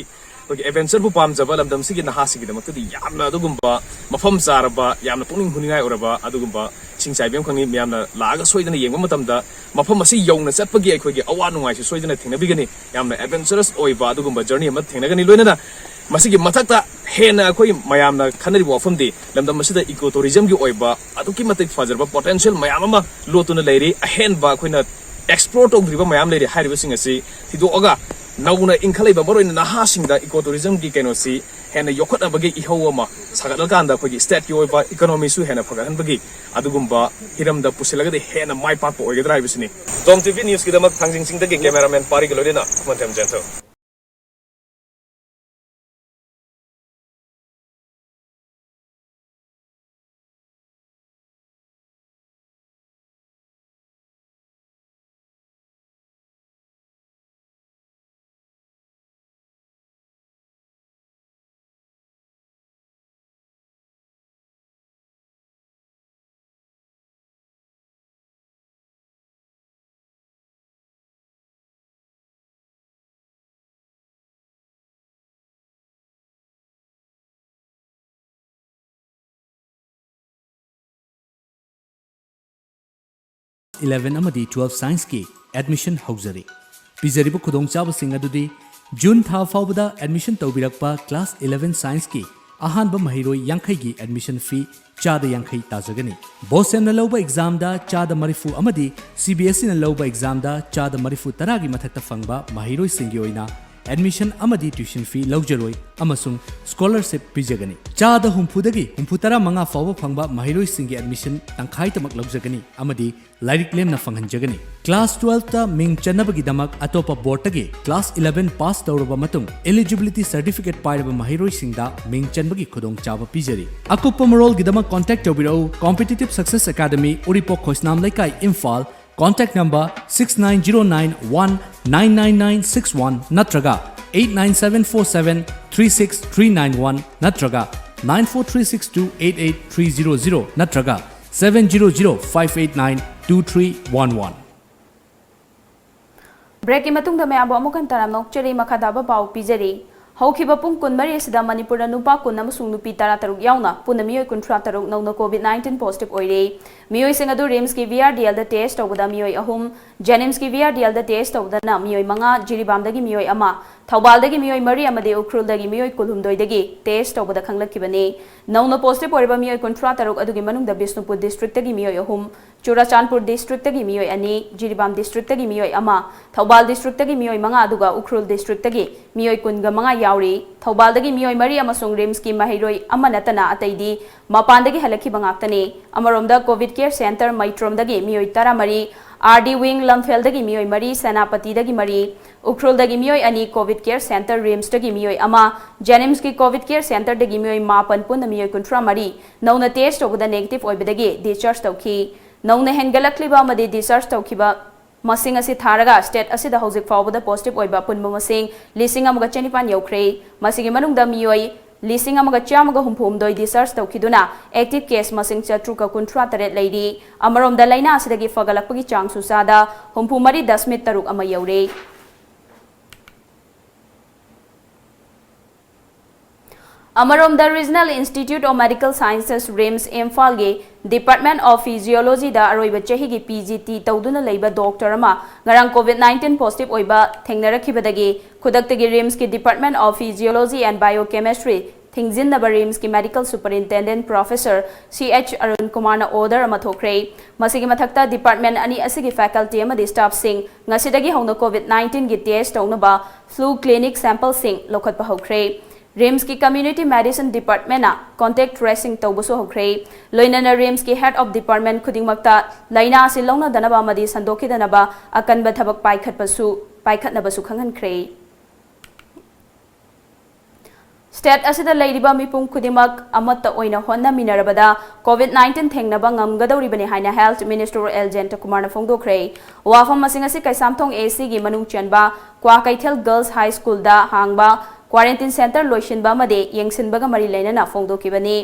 koi adventure bu pam jaba lamdam sigi na hasi gi damak di yamna adugumba mafam zaraba yamna puning huningai oraba adugumba sing sai bem khangni myamna laga soidana yengba matamda mafam asi yongna chatpagi ai koi awa nungai se soidana thingna bigani yamna adventurous oiba adugumba journey ama thingna gani loinana masigi mathakta hena koi mayamna khanari wafam di lamdam masida ecotourism gi oiba aduki matik fajarba potential mayam ama lotuna leiri ahen ba koina explore togriba mayam leiri hariba sing asi thido oga nauna inkhalaiba baroina naha singda ecotourism gi kenosi hena yokhotna bagi ihawama sagadal kanda koi state gi oiba economy su hena phagahan bagi adugumba hiramda pusilaga de hena mai pak oigadra ibisini TOMTV news gi damak thangjing sing da gi cameraman pari galodena mantem jento Eleven amadi 12 science ki admission hauzari pizaribu khudong chabasing adudi June tha faubada admission tawbirakpa class 11 science ki ahanba mahiroi yankhai gi admission fee chada yankhai tajagani bosen na loba exam da chada marifu amadi CBSE na loba exam da chada marifu taragi mathakta fangba mahiroi singi oina admission amadi tuition fee lawjaroi amasung scholarship pijagani chada humphudagi humphutara manga fawba phangba mahiroi singi admission tangkhai tamak lawjagani amadi lairik lemna fanghanjagani class 12 ta ming chanabagi damak atopa board tagi class 11 pass tawraba matung eligibility certificate pairaba mahiroi singda ming chanbagi khudong chaba pijari akupa morol gidamak contact tawbirau competitive success academy uripok khoisnam laikai imphal contact number 6909199961 natraga 89747 natraga 9436288300 natraga 700-589-2311 Break ki matung da mayam amu kan taram nok cheri makhadaba pau pijari haukiba pung kunmari sida Manipur da nupa kun amasung nupi tara taruk yauna punami oi kuntra taruk nauna COVID-19 positive oire mioi sing adu RIMS ki VRDL da test tawda mioi ahum Jenims ki VRDL da test tawda na mioi manga jiribam dagi mioi ama Thawbal dagi mioi mari amade ukrul dagi mioi kulhumdoi dagi test tawda khanglakibani nauna positive oiba mioi kuntra taruk adugi manung da Bisnupur district dagi mioi ahum Churachandpur district dagi mioi ani Jiribam district dagi mioi ama Thawbal district dagi mioi manga aduga ukrul district dagi mioi kunga manga yauri Thawbal dagi mioi mari amasung RIMS ki mahiroi ama natana ataidi mapan dagi halakhiba ngaktani amaromda COVID care center maitrom dagi mioi tara mari RD wing lamphel dagi mioi mari Senapati dagi mari ukrul dagi mioi ani COVID care center RIMS dagi mioi ama Jenims ki COVID care center dagi mioi mapan punna mioi kuntra mari nauna test obuda negative oibadagi discharge tawki nauna hengalakliba amadi discharge tawkiba masing asi tharaga state asida hojik fawbada positive oiba punma masing lising amaga chenipan yaukhre masigi manungda mioi lising amaga chamaga humphumdoi discharge tawkiduna active case masing chatruka kuntra taret leiri amaromda laina asidagi fagalakpagi chang susada humphumari 10 taruk ama yaure Amarom the Regional Institute of Medical Sciences RIMS Imphal ge Department of Physiology da aroiba chahi gi PGT tawduna leiba doctor ama ngarang COVID-19 positive oiba thengnarakibadagi khudaktagi RIMS ki Department of Physiology and Biochemistry thingjinnaba RIMS ki medical superintendent Professor CH Arun Kumar na order ama thokre masigi mathakta department ani asigi faculty amadi staff sing ngasidagi hongna COVID-19 gi test tawnaba flu clinic sample sing lokhat pa hokre RIMS की community medicine department ना contact tracing तौबसो होख्रे लोइनना RIMS की head of department खुदिंगमक्ता लाइना से लौना दनबा मदी संदोखि दनबा अकनब थबक पाइखतनबसु खंगनख्रे state असिदा लेरिबा मिपुंग खुदिमक अमत्ता ओइना होन्ना मिनरबदा COVID-19 थेंगनबा ngamgadawribani haina health minister Eljenta Kumarna फोंगदोख्रे वाफम मसिंग असि कैसामथोंग AC गी मनुंग चेनबा क्वा कैथेल गर्ल्स हाई स्कूल दा हांगबा क्वारंटाइन सेंटर लोइसिनबा मदे येंगसिनबगा मरी लेना फोंगदोखिबनी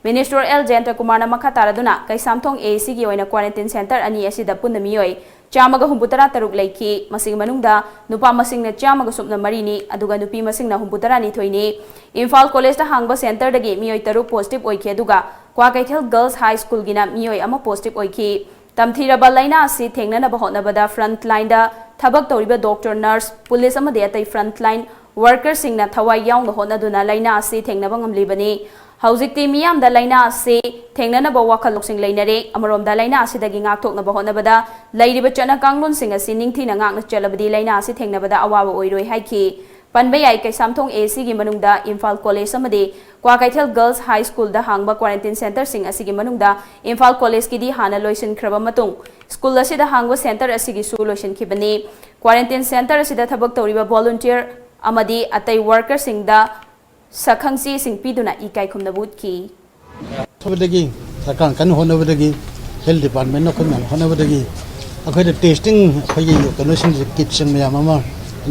मिनिस्टर Eljenta Kumarna मखा तारदुना कैसामथोंग AC गी ओइना क्वारंटाइन सेंटर अनि असिदा पुन्ना मियोय चामगा हुंबुतरा तरुक लेखी मसिंग मनुंगदा नुपा मसिंगना चामगा सुपना मरीनी अदुगा नुपी मसिंगना हुंबुतरा नि थोइनी इम्फाल कॉलेज दा हांगबा सेंटर दगी मियोय तरुक पॉजिटिव ओइखे अदुगा क्वा कैथेल गर्ल्स हाई स्कूल गिना मियोय अमा पॉजिटिव ओइखी तमथीरबा लाइना असि थेंगनबा होनबदा फ्रंट लाइन दा थबक तौरिबा डॉक्टर नर्स पुलिस अमदे अतै फ्रंट लाइन वर्कर सिंगना थवाई याउंग होनदुना लाइना असि थेंगनबा ngamlibani हौजिक्ति मियामदा लाइना असि थेंगनबा वाखल लोक्सिंग लेनरे अमरोमदा लाइना असिदगी ngakthoknaba honabada lairiba chana kanglon sing asi ningthina ngakna chalabadi laina asi थेंगनबदा अवाब ओइरोय हाइखि पनबे याई कैसामथोंग AC गी मनुंगदा इम्फाल कॉलेज अमदे क्वा कैथेल गर्ल्स हाई स्कूल दा हांगबा क्वारंटाइन सेंटर सिंग असिगी मनुंगदा इम्फाल कॉलेज की दी हाना लोइसन खरबा मतुंग स्कूल असिदा हांगबा सेंटर असिगी सु लोइसन खिबनी क्वारंटाइन सेंटर असिदा थबक तौरिबा वॉलंटियर अमदी अतै वर्कर सिंगदा सखंगसी सिंग पिदुना इकाई खुमनबुत की थबदगी सरकार कन होनबदगी हेल्थ डिपार्टमेंट नखन होनबदगी अखैद टेस्टिंग खैय कनोसिन किचन मयाम अमा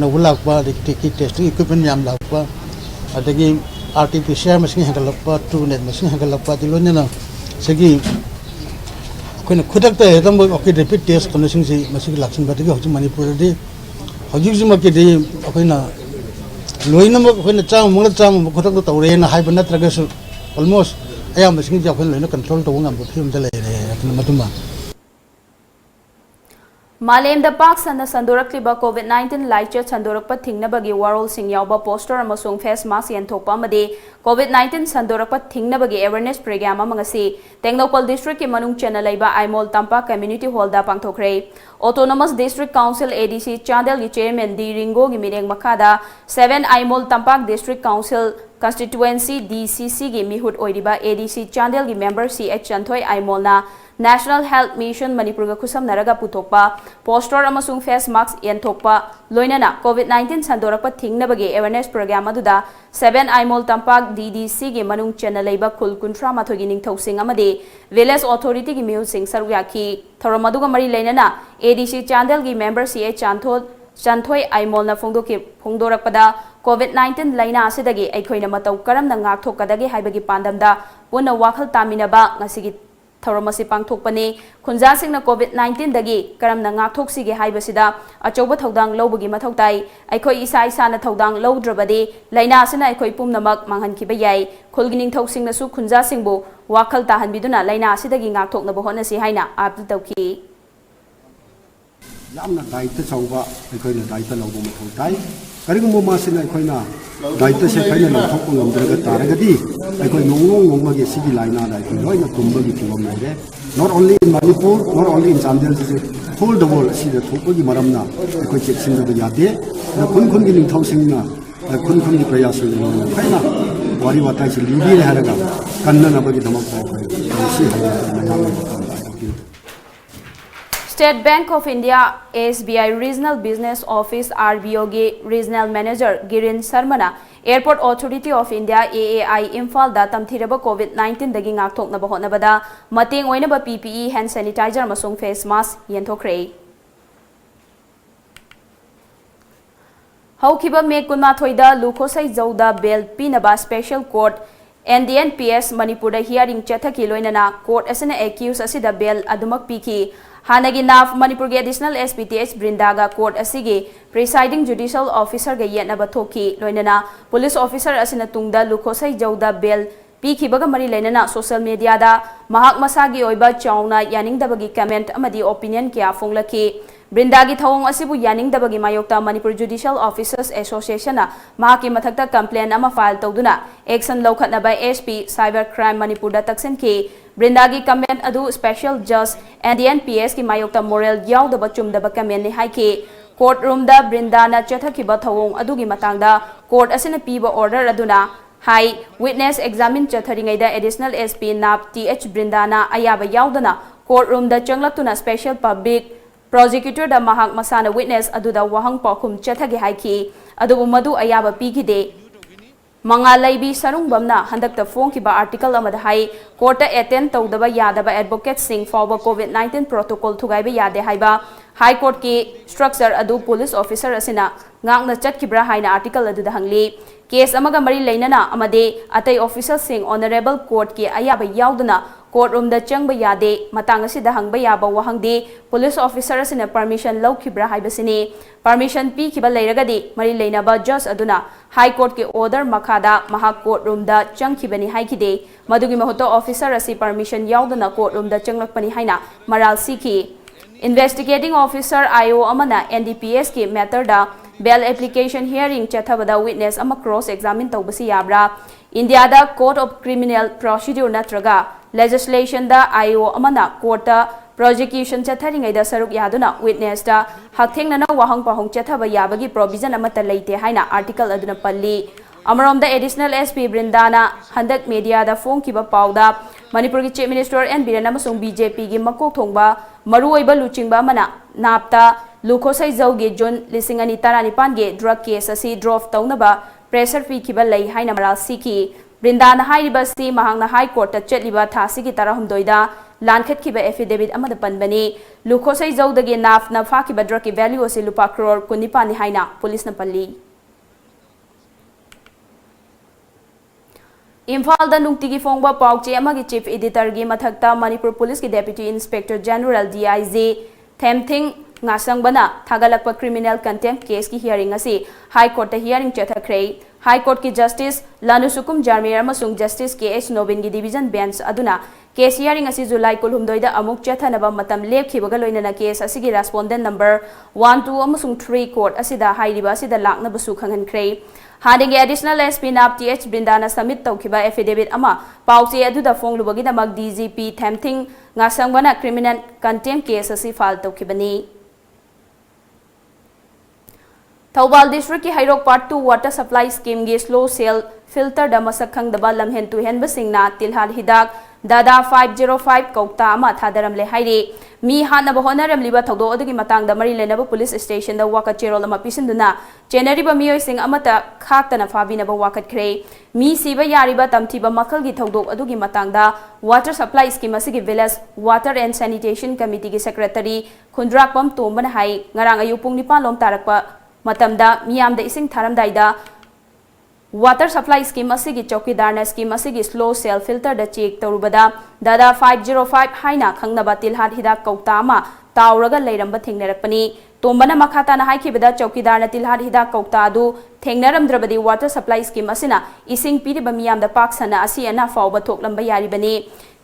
नव लाकपा की टेस्टिंग इक्विपमेंट याम लाकपा अदगी RT-PCR मसिन हगलपा ट्रूनेट मसिन हगलपा दिलोनेना सगी अखैन खुदकता एकदम ओके रैपिड टेस्ट कनोसिन से मसिक लक्षण बदगी हजि मणिपुर दि हजि जुमके दि अखैना लोइनमक अखैना चाम खुदक तौरेना हाइब नत्रगसु ऑलमोस्ट अयाम मसिन अखैन लोइना कंट्रोल तौ ngam फिल्म द लेरे अखैना मतुमा मालेमदा पाक सन्ना संदोरक्लिबा COVID-19 लाइचर संदोरकपा थिंगनबगी वारोल सिंग यावबा पोस्टर अमसोंग फेस मास्क यंथोकपा अमदे COVID-19 संदोरकपा थिंगनबगी अवेयरनेस प्रोग्राम अमंगसी टेंगनोपल डिस्ट्रिक्ट के मनुंग चेना लैबा आइमोल तंपा कम्युनिटी हॉल दा पांगथोखरे autonomous district council ADC Chandel की चेयरमैन डी रिंगो की मिरेंग मखादा 7 आइमोल तंपाक डिस्ट्रिक्ट काउंसिल constituency DCC की मिहुट ओइरिबा ADC चांदेल की मेंबर CH चंथोय आइमोलना नेशनल हेल्थ मिशन मणिपुर का खुसम नरगा पुथोकपा पोस्टर अमसुंग फेस मास्क यंथोकपा लोइनना COVID-19 संदोरकपा थिंगनबगे अवेयरनेस प्रोग्राम अदुदा 7 आइमोल तंपाक DDC के मनुंग चेना लैबा खुल कुंट्रा माथोगी निंगथौसिंग अमदे विलेज अथॉरिटी की मिहुसिंग सरुयाखी थोरम अदुगा मरी लेनना ADC चांदेल की मेंबर CH चंथोय आइमोलना फोंदोरकपदा COVID-19 लाइना असिदगी अखोइना मतौ करमना ngakthokadagi haibagi pandamda punna wakhal taminaba ngasigi थौरमसी पांगथोकपने खुंजासिंगना COVID-19 दगी करमना ngakthoksigge haibasida अचौबा थौदांग लौबगी मथौताई अखोइ इसा इसाना थौदांग लौद्रबदे लाइना असिना अखोइ पुमनमक मांगहनखिबा याई खुलगी निंगथौसिंगनासु खुंजासिंगबो वाखल ताहनबिदुना लाइना असिदगी ngakthoknaba होनसी हाइना आपल तौखी यामना दायित्व चौबा अखोइना दायित्व लौबो मथौताई करिगुम्बो मासिना अखोइना दायित्व से खैना लौथोकपो ngमद्रगा तारगदी अखोइ नोंगोंगोंगगे सिगी लाइना दा अखोइ लोइना तुंबगी फिबम लाइरे not only in Manipur not only in Chandel whole the world asida thokpagi maramna अखोइ चेकसिनबा यादे खुन खुनगी निंगथौसिंगना खुन खुनगी प्रयासना खैना वारी वाताइ से लिबि रहरगा कन्ननबगी धमक सि हाइना State Bank of India SBI Regional Business Office RBO के Regional Manager Girin Sarmana Airport Authority of India AAI Imphal da tamthiraba COVID-19 dagi ngakthoknaba honabada mateng oinaba PPE hand sanitizer amasung face mask yenthokre Haukiba me kunmathoida lukhosai jauda bail pinaba special court NDNPS Manipur da hearing chathaki loinana court asina accused asida bail adumak piki हानगी नाफ मणिपुर के additional SPTH ब्रिंदागा court असिगे presiding judicial officer गे येनबा थोकी लोइनना police officer असिना तुंगदा लुखोसै जौदा बेल पीखिबगा मरी लेनना सोशल मीडिया दा महाक मसागी ओइबा चाउना यानिंगदबगी कमेंट अमदी ओपिनियन क्या फोंगलकी Brindagi thawong asibu yaningdabagi mayokta Manipur Judicial Officers Association na mahaki mathakta complaint ama file tawduna action lawkhatnaba SP Cyber Crime Manipur da taksin ki Brindagi comment adu Special Judge and the NPS ki mayokta moral yaudaba chumdaba comment ni haiki courtroom da Brindana chathakiba thawong adugi matangda court asina piba order aduna Hai witness examine chatharingaida additional SP NAP TH Brindana ayaba yaudana courtroom da changlatuna special public Prosecutor da mahak masana witness aduda wahang pakhum chathagi haiki adubu madu ayaba pigide manga laibi sarung bamna handakta phongkiba article amada hai court attend tawdaba yadaba advocate sing fawba COVID-19 protocol thugaiba yade haiba high court ki structure adu police officer asina ngangna chatkibra haina article aduda hangli case amaga mari leinana amade atai official sing honorable court ki ayaba yauduna courtroom da changba yade matang asida hangba yaba wahangde police officer asina permission lawkhibra haibasini permission pi kiba leiragadi mari leinaba judge aduna high court ki order makhada maha courtroom da changkhibani haikide madugi mahoto officer asi permission yauduna courtroom da changlakpani haina maral siki investigating officer IO amana NDPS ki matter da bail application hearing chathabada witness ama cross examine tawbasi yabra India da Code of Criminal Procedure natraga legislation da IO amana court da prosecution chatharingai da saruk yaduna witness da hakthengna wahang pahong chathaba yabagi provision amata leite haina article aduna palli Amarom da additional SP Brindana handak media da phone kiba pauda Manipur ki Chief Minister N Biren amasung BJP gi makok thongba maruoiba luchingba mana napta lukhosai zauge June 2019 ge drug case asi drop taunaba pressure pi kiba lei haina maral siki Brindana hairiba si mahangna high court ta chetliba thasi ki tarahumdoida lankhat kiba affidavit amada panbani lukhosai zaudage naf na fa kiba drug ki value asi lupa crore kunipani haina police na palli Imphal da nungtigi phongba pauche amagi chief editor gi mathakta Manipur Police ki Deputy Inspector General DIG Themthing ngasangbana thagalakpa criminal contempt case ki hearing asi High Court ta hearing chathakre High Court ki Justice Lanusukum Jarmir amasung Justice KH Nobin gi division bench aduna case hearing asi July 12 da amuk chathanaba matam lepkhibaga loinana case asigi respondent number 1 2 amasung 3 court asida hairiba asida lakna basu khangankre Hading additional SP NAP TH Brindana submit tawkiba affidavit ama pauche aduda fonglubagi damak DGP Themthing ngasangbana criminal contempt case asi file tawkibani Thawbal district ki Hairok part 2 water supply scheme gi slow sale filter da masak khangdaba lamhen tu hen basingna tilhal hidak dada 505 kaukta ama thadaram le hairi mi hana bohonaram liba thodo adugi matang da mari lenaba police station da waka cherol ama pisinduna chenari ba miyoi sing amata khaktana fabina ba wakat kre mi siba yari ba tamthiba makal gi thodo adugi matang da water supply scheme asigi village water and sanitation committee gi secretary khundrak pam tombana hai ngarang ayu pung ni palom tarakpa matamda miyam da ising tharam daida Water supply scheme asigi chowkidar scheme asigi slow cell filter da check torubada dada 505 haina khangnaba tilhat hidak kaukta ama tauraga leiramba thengnarakpani tombana makhata na haikibada chowkidar na tilhat hidak kaukta adu thengnaramdrabadi water supply scheme asina ising piriba miyam da paksana asi ana fawba thoklamba yaribani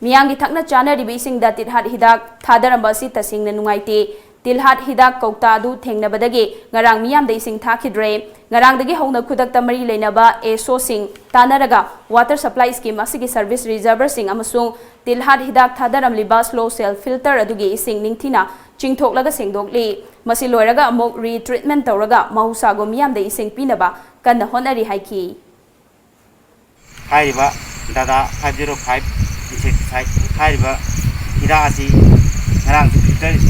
miyam gi thakna chana ribi ising da tilhat hidak thadaramba asi tasingna nungaite Tilhat hidak kaukta adu thengnabadagi ngarang miyam da ising thakidre ngarang dagi hongna khudak tamari leinaba eso sing tanaraga water supply scheme asigi service reservoir sing amasung tilhat hidak thadaram liba slow cell filter adugi ising ningthina chingthoklaga sengdokli masi loiraga amok retreatment tawraga mahusago miyam da ising pinaba kanna honari haiki hairiba dada 505 insecticide hairiba ira asi ngarang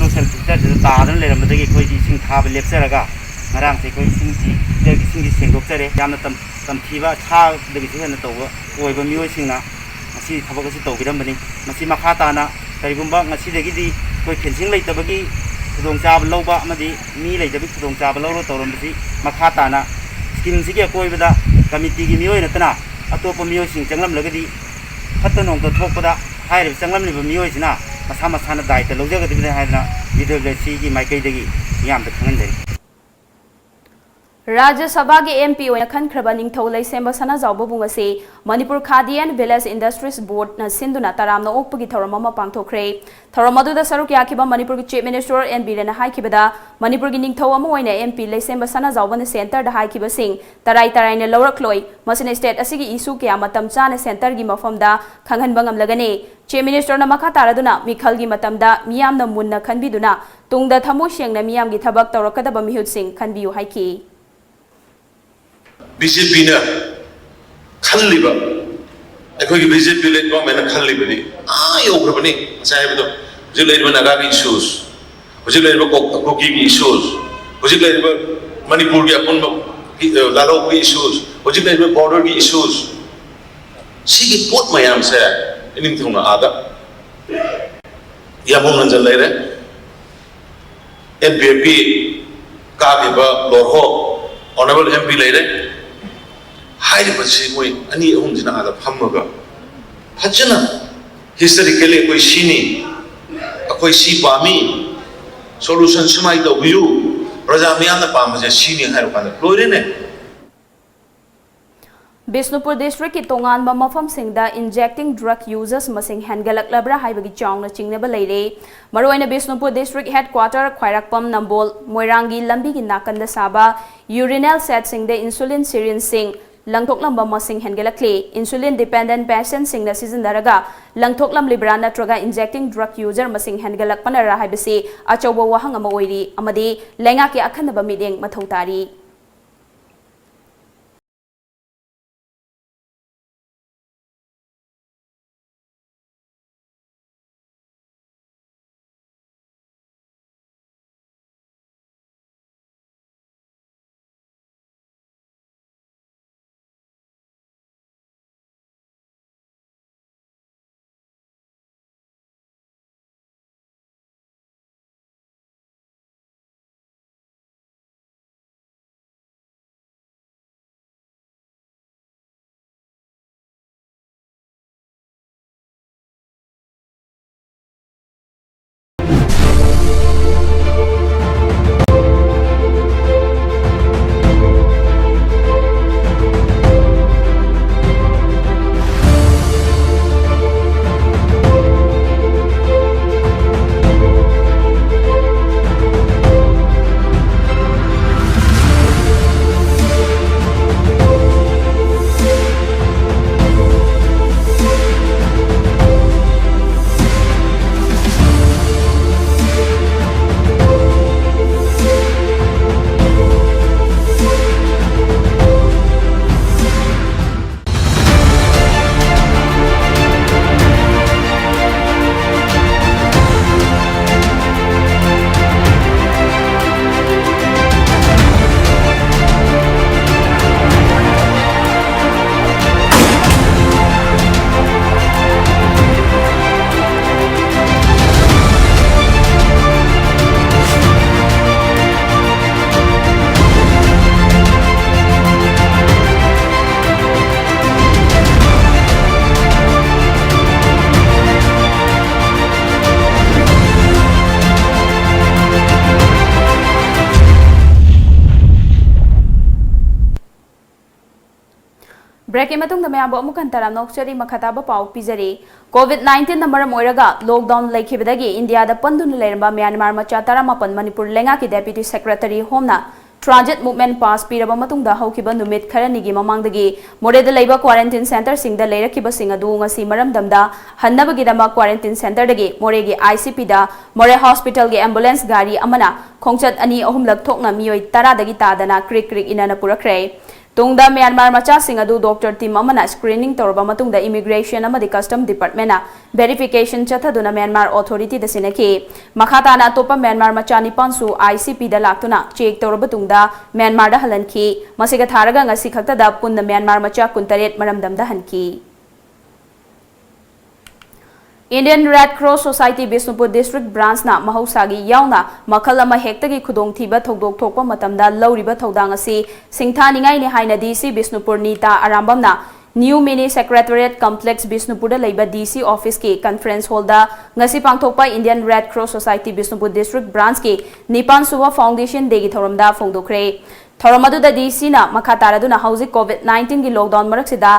social filter tadan leramdagi koi ising thab lepsaraga ngarang se koi ising gi sengdoktare yamna tamthiba tha dagi hena tawba oiba mioi singna asi thabak asi tawbirambani masi makhata na karigumba ngasi dagi di koi fencing leitabagi khudong chab lawba amadi mi leidabi khudong chab lawro tawrambasi makhata na scheme sigi koibada committee gi mioi natana atopa mioi sing changlam lagadi phatanong to thokpada haire changlam liba mioi sina Masama sana daita logjaga dibina haidna video si gi maikai dagi yam da khangan dari Rajya Sabha ki MP oina khankraba ningthau laisemba sanajawba bungase Manipur Khadi and Village Industries Board na sinduna taramna okpagi thoram ama pangthokre thoram aduda saruk yakiba Manipur ki Chief Minister and Birena haikibada Manipur ki ningthau ama oina MP laisemba sanajawba na center da haikiba sing tarai ne lawrakloi masina state asigi issue kya matam chana center gi mafamda khanghanba ngamlagane Chief Minister na makha taraduna mikhal gi matamda miyam na munna khanbiduna tungda thamo sengna miyam gi thabak tawrakadaba mihut sing khanbiyu haiki BJP na khaliba ekoi BJP le ko mena khaliba ni yograba ni sahe do jilai bana ga issues jilai ba ko ki issues jilai ba Manipur ki apun lalo ki issues jilai ba border ki issues sigi pot mayam se ining thuna ada ya mon nanjal lai re NPP ka ki ba lorho honorable MP lai re हाइरे बच्चे कोई अनी अहुम जिना आदा फम्मगा फजना historically कोई सीनी कोई सी पामी solution समाई तो view प्रजा मियान पामजे सीनी हाइरो काने लोइरे ने Bisnupur district ki tongan ba mafam singda injecting drug users masing hangalak labra haibagi chawna chingneba leire maroina Bisnupur district headquarter khwairakpam nambol moirangi lambi gi nakanda saba urinal set singda insulin syringe sing langthoklam ba masing hangalakle insulin dependent patient singna season daraga langthoklam libra natraga injecting drug user masing hangalak panara haibasi achobo wahang ama oiri amadi lenga ki akhanna ba mideng mathautari Break matung da mayam amu kan taram nokchari makhata ba pau pizari COVID-19 na maram oiraga lockdown laikhibadagi India da pandun leramba Myanmar macha taramapan Manipur lenga ki Deputy Secretary Home na Transit Movement Pass piraba matung da haukiba numit kharani gi mamangdagi more da leiba quarantine center sing da leirakiba sing adu ngasi maram damda hannabagi dama quarantine center dagi more gi ICP da more hospital gi ambulance gari amana khongchat ani ahum lak thokna miyoi 10 dagi tadana krik krik inana purakre Tungda Myanmar macha sing adu doctor team amana screening torba matungda immigration amadi custom department na verification chathaduna Myanmar authority da sinaki makhata na topa Myanmar macha nipan su ICP da laktuna check torba tungda Myanmar da halanki masiga tharaga ngasi khakta da punna Myanmar macha kuntaret maramdam da hanki Indian Red Cross Society Bisnupur District Branch na mahusagi yauna makhal ama hektagi khudong thiba thodok thokpa matamda lauriba thodang asi singthaningai ni haina DC Bisnupur Nita Arambam na New Mini Secretariat Complex Bisnupur da leiba DC Office ki Conference Hall da ngasi pangthokpa Indian Red Cross Society Bisnupur District Branch ki Nipan Suwa Foundation degi thoramda phongdokre Thorom adudadi sina makha taraduna hauzik COVID-19 gi lockdown maraksida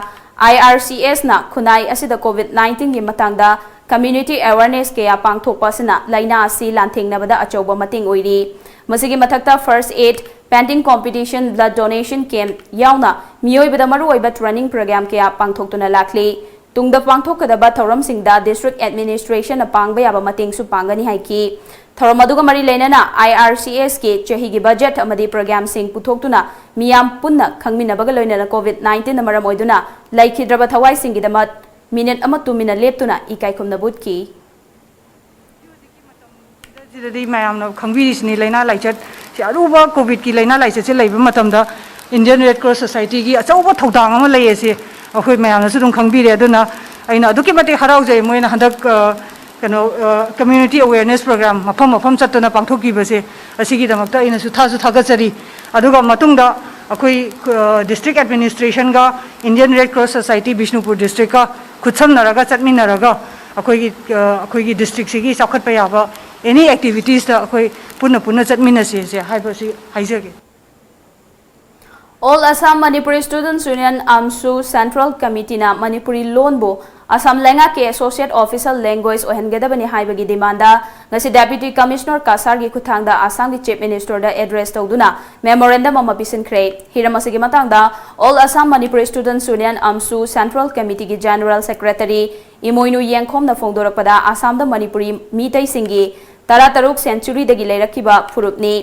IRCS na khunai asida COVID-19 gi matangda community awareness ke apang thokpa sina laina asi lanthengnabada achauba mating oiri masigi mathakta first aid painting competition blood donation camp yauna miyoibada maruoiba training program ke apang thoktuna lakli tungda pangthokadaba thoram singda district administration apangba yaba mating su pangani haiki thoram aduga mari leinana IRCS ke chahi gi budget amadi program sing puthoktuna miyam punna khangminabaga loinana COVID-19 na maram oiduna laikhidraba thawai singidamat minute ama 2 minute leptuna ikai khumna butki Jadi mayam na khangbi sini laina laichat si aruba covid ki laina laichat se leiba matamda Indian Red Cross Society gi achauba thodang ama lei ase akhoi mayam na su dum khangbi re aduna aina aduki mate harau jai moina handak community awareness program mafam chatuna pangthoki base asigi damakta aina su thagachari aduga matungda akhoi district administration ga Indian Red Cross Society Bishnupur district ka khutsam naraga chatmi naraga akhoi gi district sigi sakhat pa yaba any activities da akhoi punna chatmina se haibasi haijage All Assam Manipuri Students Union AMSU Central Committee na Manipuri loan bo Assam lenga ke associate official language ohengedabani haibagi demanda ngasi deputy commissioner kasar gi kuthangda Assam gi chief minister da address tawduna memorandum ama bisinkhre hiramasigi matangda All Assam Manipuri Students Union AMSU Central Committee gi general secretary Imoinu Yengkhom na fongdorakpada Assam da Manipuri mitai singi 13 century dagi leirakiba phurupni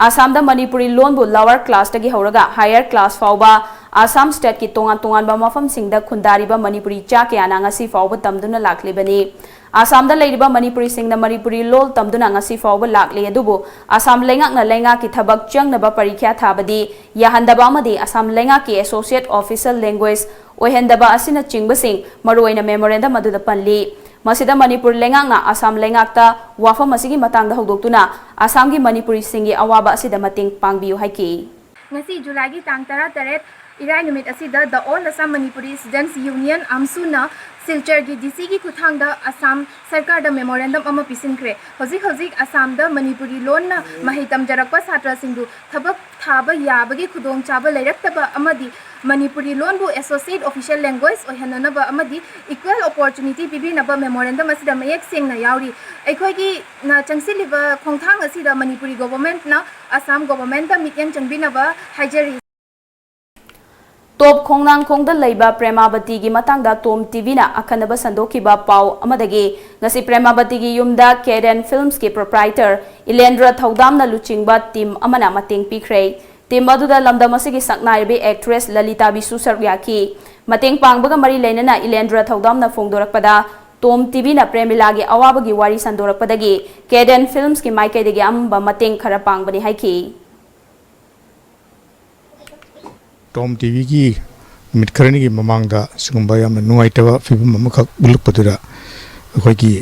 Assam da Manipuri loan bu lower class dagi hauraga higher class fauba Assam state ki tongan ba mafam singda khundari ba Manipuri cha ke ana ngasi fauba tamduna laklibani Assam da leiriba Manipuri singda Manipuri lol tamduna ngasi fauba lakle adubu Assam lenga ki thabak changna ba parikya thabadi yahandaba amadi Assam lenga ki associate official language ohendaba asina chingbasing maruaina memorandum aduda panli Masida Manipur lengak na Assam lengak ta wafa masigi matang da hogdoktuna Assam gi Manipuri singi awaba asida mating pangbiu haiki ngasi July gi tang 13 irai numit asida the All Assam Manipuri Students Union AMSU na Silchar gi DC gi kuthang da Assam sarkar da memorandum ama pisinkhre hojik Assam da Manipuri loan na mahitam jarakpa satra singdu thabak thaba yabagi khudong chaba leirakta amadi Manipuri loan bu associate official language ohenana ba amadi equal opportunity bibina ba memorandum asida mayek singna yauri aikhoi gi na changsiliba khongthang asida Manipuri government na Assam government da mityang changbina ba haijari Top Khongnang Khongda Leiba Premabati gi matangda TOMTV na akhanaba sandokiba pau amadagi ngasi Premabati gi yumda Karen Films ki proprietor Ilendra Thaudamna luchingba team amana mating pikhrei team aduda lamdam asigi saknaibi actress Lalita Bisu saryaki mating pangbaga mari leinana Ilendra Thaudamna fongdorakpada TOMTV na Premila gi awabagi wari sandorakpadagi Karen Films ki maikaidagi amba mating khara pangbani haiki TOMTV की मिटखरनी की ममांगदा सिगुंबा यामना नुवाइतबा फिबम अमखक बुलुकपदुरा अखोयगी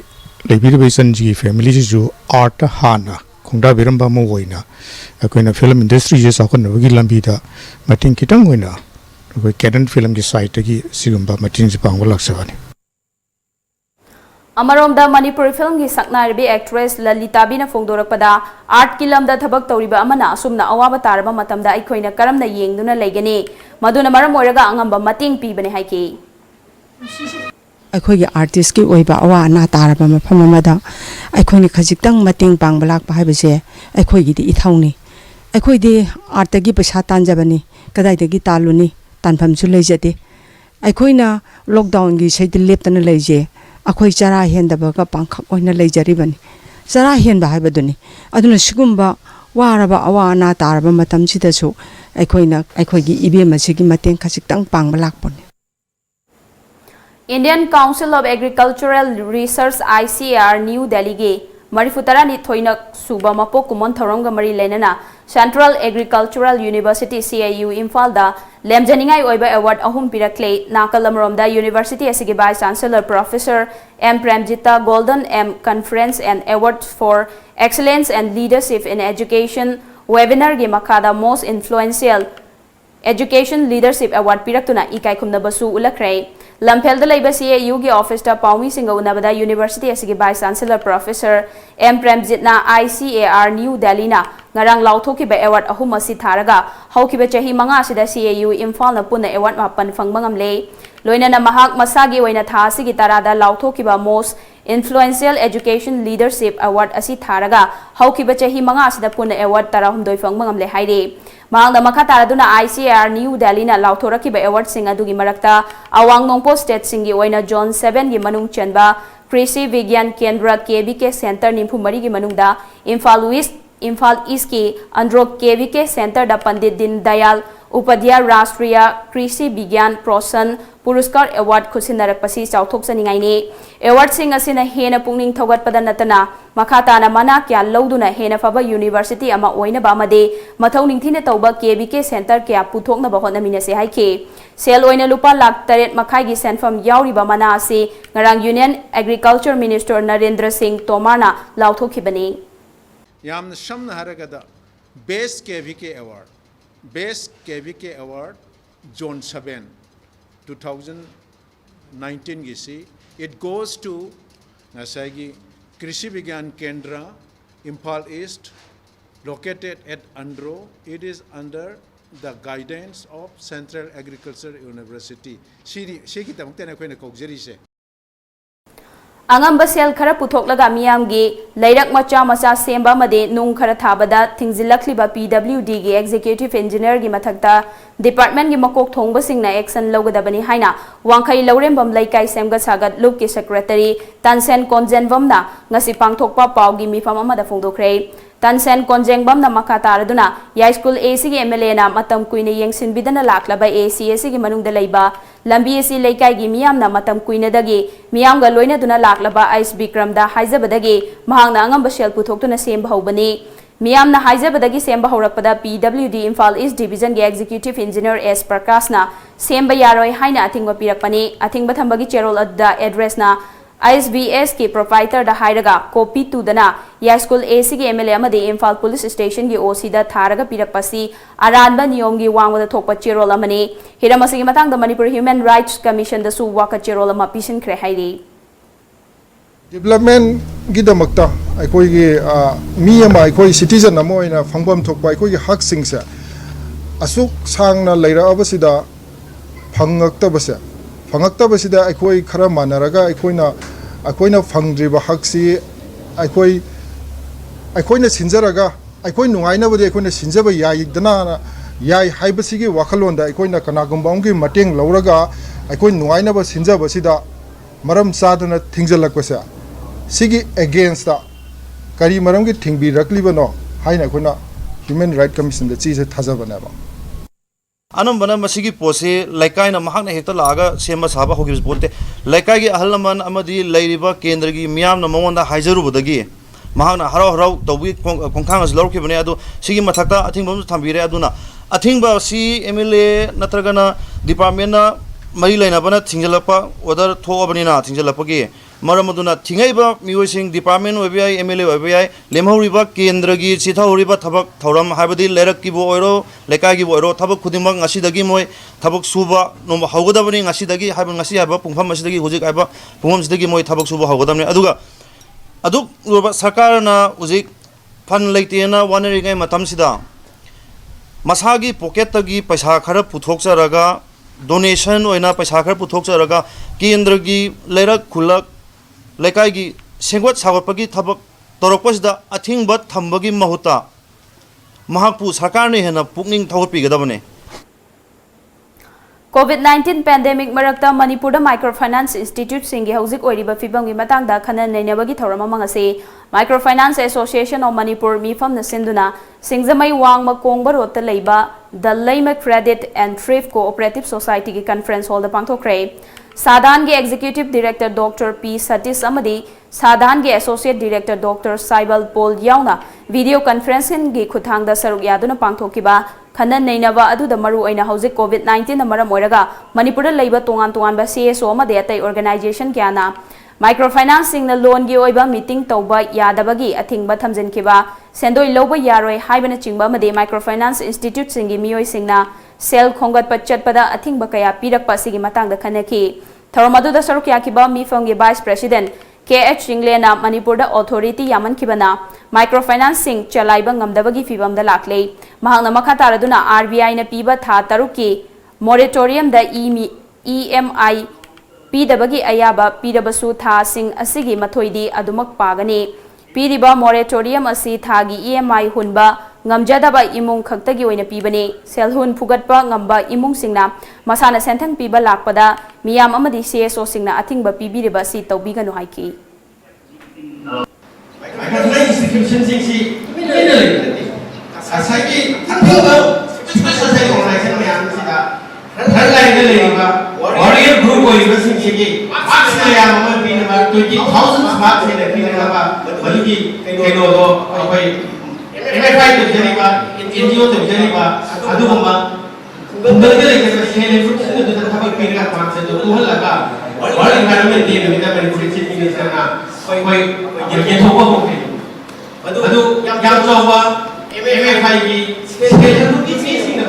लेबिरबेसन जी family जो art हाना खोंदा बिरंबा मो होइना अखोयना film industry जे साखनबगी लंबीदा मटिंग कितंग होइना अखोय कैडन film की site की सिगुंबा मटिंग जे पांगो लक्सवानी Amaromda Manipuri film gi saknaibi actress Lalita Bina fongdorakpada art ki lamda thabak tawriba amana asumna awaba taraba matamda aikoina karamna yengduna leigani maduna maram oiraga angamba mating pibani haiki ꯑꯩꯈꯣꯏꯒꯤ ꯑꯥꯔꯇꯤꯁꯀꯤ ꯑꯣꯏꯕ ꯑꯋꯥ ꯑꯅꯥ ꯇꯥꯔꯕ ꯃꯐꯝ ꯑꯃꯗ ꯑꯩꯈꯣꯏꯅ ꯈꯖꯤꯛꯇꯪ ꯃꯇꯦꯡ ꯄꯥꯡꯕ ꯂꯥꯛꯄ ꯍꯥꯏꯕꯁꯦ ꯑꯩꯈꯣꯏꯒꯤꯗꯤ ꯏꯊꯧꯅꯤ ꯑꯩꯈꯣꯏꯗꯤ ꯑꯥꯔꯠꯇꯒꯤ ꯄꯩꯁా ꯇꯥꯟꯖꯕꯅꯤ ꯀꯗꯥꯏꯗꯒꯤ ꯇꯥꯜꯂꯨꯅꯤ ꯇꯥꯟꯐꯝꯁꯨ ꯂꯩꯖꯗꯦ ꯑꯩꯈꯣꯏꯅ ꯂꯣꯛꯗꯥꯎꯟꯒꯤ ꯏꯁꯩꯗ ꯂꯦꯞꯇꯅ ꯂꯩꯖꯦ ꯑꯩꯈꯣꯏ ꯆꯔꯥ ꯍꯦꯟꯗꯕꯒ ꯄꯥꯡꯈꯛ ꯑꯣꯏꯅ ꯂꯩꯖꯔꯤꯕꯅꯤ ꯆꯔꯥ ꯍꯦꯟꯕ ꯍꯥꯏꯕꯗꯨꯅꯤ ꯑꯗꯨꯅ ꯁꯤꯒꯨꯝꯕ ꯋꯥꯔꯕ ꯑꯋꯥ ꯑꯅꯥ ꯇꯥꯔꯕ ꯃꯇꯝꯁꯤꯗꯁꯨ ꯑꯩꯈꯣꯏꯅ ꯑꯩꯈꯣꯏꯒꯤ ꯏꯕꯦꯝ ꯑꯁꯤꯒꯤ ꯃꯇꯦꯡ ꯈꯖꯤꯛꯇꯪ ꯄꯥꯡꯕ ꯂꯥꯛꯄꯅꯤ Indian Council of Agricultural Research ICAR New Delhi gi Marifutarani thoina suba mapo kumon thoronga mari lenana Central Agricultural University CAU Imphal da lemjaningai oiba award ahum pirakle nakalamromda University asigi Vice Chancellor Professor M Premjita Golden M Conference and Awards for Excellence and Leadership in Education webinar gi makada Most Influential Education Leadership Award piraktuna ikai khumna basu ulakre Lampel da laiba CAU gi office ta paumi singa unabada University asigi Vice Chancellor Professor M Premjit na ICAR New Delhi na ngarang lauthokiba award ahum asi tharaga haukiba chahi manga asida CAU Imphal na puna award mapan phangba ngamle loinana mahak masagi oina tha asigi tarada lauthokiba most influential education leadership award asi tharaga haukiba chahi manga asida puna award tarahumdoi phangba ngamle haire mahangda makha taraduna ICAR New Delhi na lauthorakiba award sing adugi marakta awang nongpo state singi oina John 7 gi manung chenba Krishi Vigyan Kendra KBK Center Nimphumari gi manungda Imphal East ki Andro KBK Center da Pandit Din Dayal Upadhyay Rashtriya Krishi Vigyan Prosan Puruskar Award khusinnarakpasi chauthoksaningai ni award sing asina hena pungning thogatpada natana makata na mana kya loduna hena faba university ama oina ba made mathau ningthine tauba KBK Center kya puthokna ba hona minase haike sel oina lupa lakh 8 makhai gi senfam yauri ba mana ase ngarang Union Agriculture Minister Narendra Singh Tomar na lauthokhibani yamna shamna haragada best KVK award Zone 7 2019 gisi it goes to Nasagi Krishi Vigyan Kendra Imphal East located at Andro. It is under the guidance of Central Agriculture University. Shiki tamtena koina kokjeri se Angamba sel khara puthoklaga miyamgi leirak macha macha semba made nung khara thabada thingzilakliba PWD gi executive engineer gi mathakta department gi makok thongba singna action logadabani haina wangkhai laurembam laikai semga sagat loop ki secretary Tansen Konjenbam na ngasi pangthokpa paw gi mifam amada phongdokre Tansen Konjengbam na makha taraduna ya school AC gi MLA na matam kuine yengsin bidana laklaba ACS gi manungda leiba lambi AC laikai gi miyam na matam kuine dagi miyam ga loina duna laklaba Ice Bikram da haizabadagi mahangna angamba sel puthoktuna semba hobani miyam na haizabadagi semba horakpada PWD Imphal East Division gi executive engineer S Prakash na semba yaroi haina athingba pirakpani athingba thambagi cherol adda address na ISBS ki proprietor da hairaga copy to dana ya school AC gi MLA amadi Imphal Police Station gi OC da tharaga pirakpasi aranba niyom gi wangwada thokpa cherol amani hiramasi gi matang da Manipur Human Rights Commission da su waka cherol ama pisin khre hairi development gidamakta aikoi gi mi ama aikoi citizen amo ina fangbam thokpa aikoi gi hak singsa asuk sangna leira abasida phangakta basida aikoi khara manaraga aikoina phangdriba haksi aikoina sinjaraga aikoi nungaina bodi aikoina sinjaba yai dana yai haibasigi wakhalonda aikoina kanagumbaungi mateng lauraga aikoi nungaina ba sinjaba sida maram sadana thingjalakpasa sigi against the kari maram ki thingbi raklibano haina aikoina Human Rights Commission da chise thajabana ba anambana masigi pose laikai na mahakna hekta laga sema saba hogibs bonte laikai gi ahalman amadi lairiba kendra gi miyam na mongonda haijaru bodagi mahakna harau tobi kongkhang as lorki bane adu sigi mathakta athing thambire aduna athingba si MLA natragana department na mari laina bana thingjalapa order thobani na thingjalapa gi maramuduna thingaiba miwasing department obi MLA obi lemhoriba kendra gi chithahoriba thabak thoram habadi lerak ki bo oiro lekai gi bo oiro thabak khudimang ngasi dagi moi thabak suba no haugadabani ngasi dagi haba ngasi haba pungpham ngasi dagi hojik aiba pungpham sidagi moi thabak suba haugadamni aduga aduk roba sarkar na ujik fan leitena wanari ngai matam sida masagi pocket tagi paisa khara puthokcharaga donation oina paisa khara puthokcharaga kendra gi lerak khulak laikai gi sengwat sagotpagi thabak torokpasida athingba thambagi mahuta mahakpu sarkar ne hena pukning thawpi gadabane COVID-19 pandemic marakta Manipur da Microfinance Institute singi hauzik oiriba fibam gi matang da khana neinabagi thoram amangase Microfinance Association of Manipur mifam na sinduna singjamai wangma kongba rota leiba the Laima Credit and Thrift Cooperative Society ki conference hall da pangthokre Sadan ge Executive Director Dr. P. Satish Amadi, Sadan ge Associate Director Dr. Saibal Paul Yauna, video conferencing ge Kuthang da Saruk Yaduna Pangthokiba, Khanan Nainava Adu da Maru Aina Hauzik COVID-19 na Maram Oiraga, Manipur da Leiba Tongan ba CSO Amadi Atai Organization Kyana, Microfinancing na loan gi oiba meeting tauba yadabagi athingba thamjinkiba, Sendoi Loba Yaroi Haibana Chingba Amadi Microfinance Institute singi Miyoi Singna, Sel Khongat Pachatpada athingba kaya pirakpa sigi matang da khanaki. Tharamadu da saruk yakiba mifam gi Vice President KH Singlena Manipurda authority yamankhibana microfinance chalaiba ngamdabagi fibamda lakle mahangna makha taraduna RBI na piba tha taruki moratorium da EMI pidabagi ayaba pidabasu tha sing asigi mathoidi adumak pagani piriba moratorium asi thagi EMI hunba ngamjadaba imung khaktagi oina pibani selhun phugatpa ngamba imung singna masana senthang piba lakpada miyam amadi CSO singna athingba pibiriba si tawbiganu haiki institution singsi asagi athingba special organization miyam sida thalai na leiba warrior group oiba singsi marks miyam amma pinaba 20000 marks ne pinaba balki keno do apai MFI to Geneva, NGO to Geneva, Aduma, Bungale, Helen, the Tapak Pina Pansa, to Uhalaka, all environment in the Manipuri Minister, Yetopo, Adu, Yamsova, MFI, in the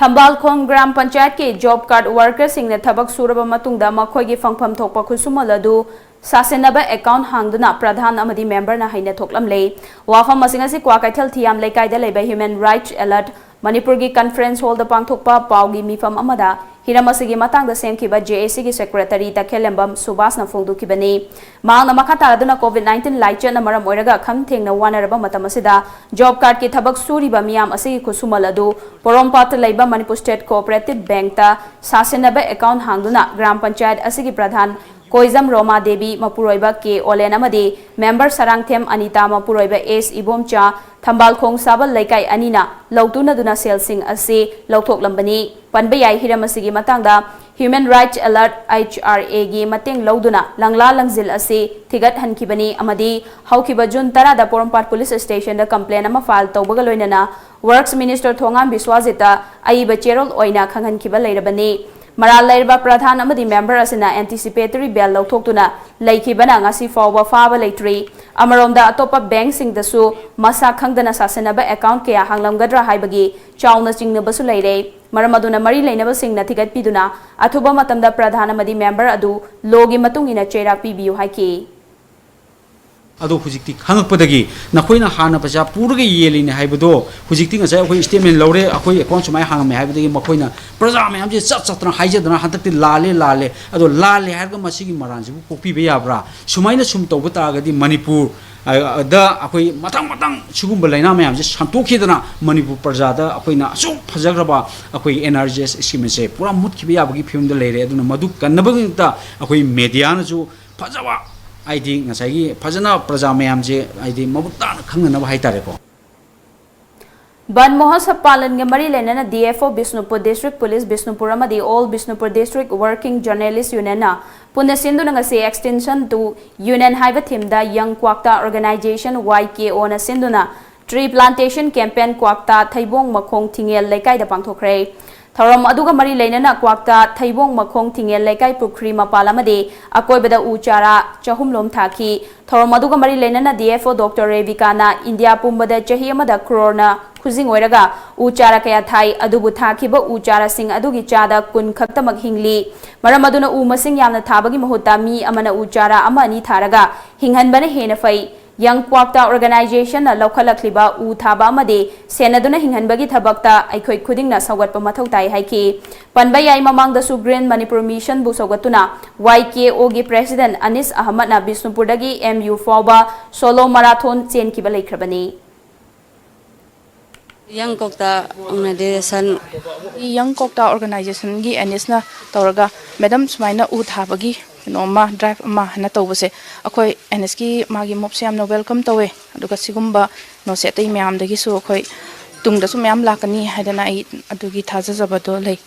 Thambal Khong Gram Panchayat ke job card workers sing ne thabak suraba matungda makhoi gi phangpham thokpa khusumala du sasenaba account hangduna pradhan amadi member na haina thoklam le wafam masing asi kwa kaithal thiam lekai da leba human rights alert Manipur gi conference hall da pangthokpa paugi mifam amada hiramasi gi matang da semkhiba JAC gi secretary ta khelembam subas na phongdu kibani maang na makha taraduna COVID-19 laichen na maram oiraga kham thengna wanaraba matamasida job card ki thabak suriba miyam asigi khusumaladu porompat leiba Manipur State Cooperative Bank ta sasenaba account hangduna gram panchayat asigi pradhan Koizam Roma Devi Mapuroiba K Olen amadi member Sarangthem Anita Mapuroiba S Ibomcha Thambal Khong Sabal Laikai Anina Lautuna Duna Selsing Ase Lautok Lambani Panbayai Hiramasigi Matangda Human Rights Alert HRA gi Mateng Lauduna Langla Langzil Ase Thigat Hankibani Amadi Haukiba Jun Tara da Porompat Police Station da complaint ama file tawbagaloinana Works Minister Thongam Biswajita Aiba Cherol Oina Khangan Kiba Lairabani Maral Lairba Pradhan amadi member asina anticipatory bail lauthokuna laikibana ngasi fawba faba leitri amaronda atopa bank sing dasu masa khangdana sasenaba account kya hanglamgadra haibagi chauna chingnabasu leire maramaduna mari leinaba singna thigat piduna athuba matamda pradhan amadi member adu logi matungina cherak pibiu haiki ado hujikti khangakpadagi nakoina hana paja purga yelini haibado hujikti nga sai khoi statement lore akoi account sumai hangame haibadagi makoina praja mayam je chat chatna haijadana hantakti lale ado lale harga masigi maranji bu kopi be yabra sumaina sum tawbata agadi Manipur da akoi matang sugumba laina mayam je santokhidana Manipur praja da akoina asu phajagraba akoi NRGS scheme se pura mutki be yabagi film da leire aduna madu kannabagta akoi media na ju phajawa ID ngasai phajana praja mayam je ID mabutan khangna ba haitare ko Ban Mohasab Palan ge mari lenana DFO Bisnupur District Police Bisnupur amadi All Bisnupur District Working Journalist Union na punna sindu nga se extension to Union haiba thimda Young Kwakta Organization YKO na sinduna tree plantation campaign Kwakta Thaibong Makhong Thingel lekai da pangthokre Thorom aduga mari leinana Kwakta Thaibong Makhong Thingel lekai pukri mapalamade akoibada uchara chahumlom thaki Thorom aduga mari leinana DFO Dr Revika na India pumbada chahi amada crore khuzing oiraga uchara kaya thai adubu thakiba uchara sing adugi chada kun khaktamak hingli maram aduna u masing yamna thabagi mahutta mi amana uchara ama ani tharaga hinghanbana hena fai Young Kwakta Organization na lokhalakliba u thaba amade senaduna hinghanbagi thabakta aikhoi khudingna sawgatpa mathau tai haiki panbayai mamangda su Green Manipur Mission bu sawgatuna YKO gi President Anis Ahmad na Bisnupurdagi MU Fawba solo marathon chen kiba laikhrabani Young Kwakta Organization gi Anis na tawraga madam sumaina u thabagi noma drive ma na tawbase akoi NS ki magi mopse am no welcome tawe aduga sigumba no setei myam dagi su akoi tungda su myam lakani haidana ai adugi thaja jabado lei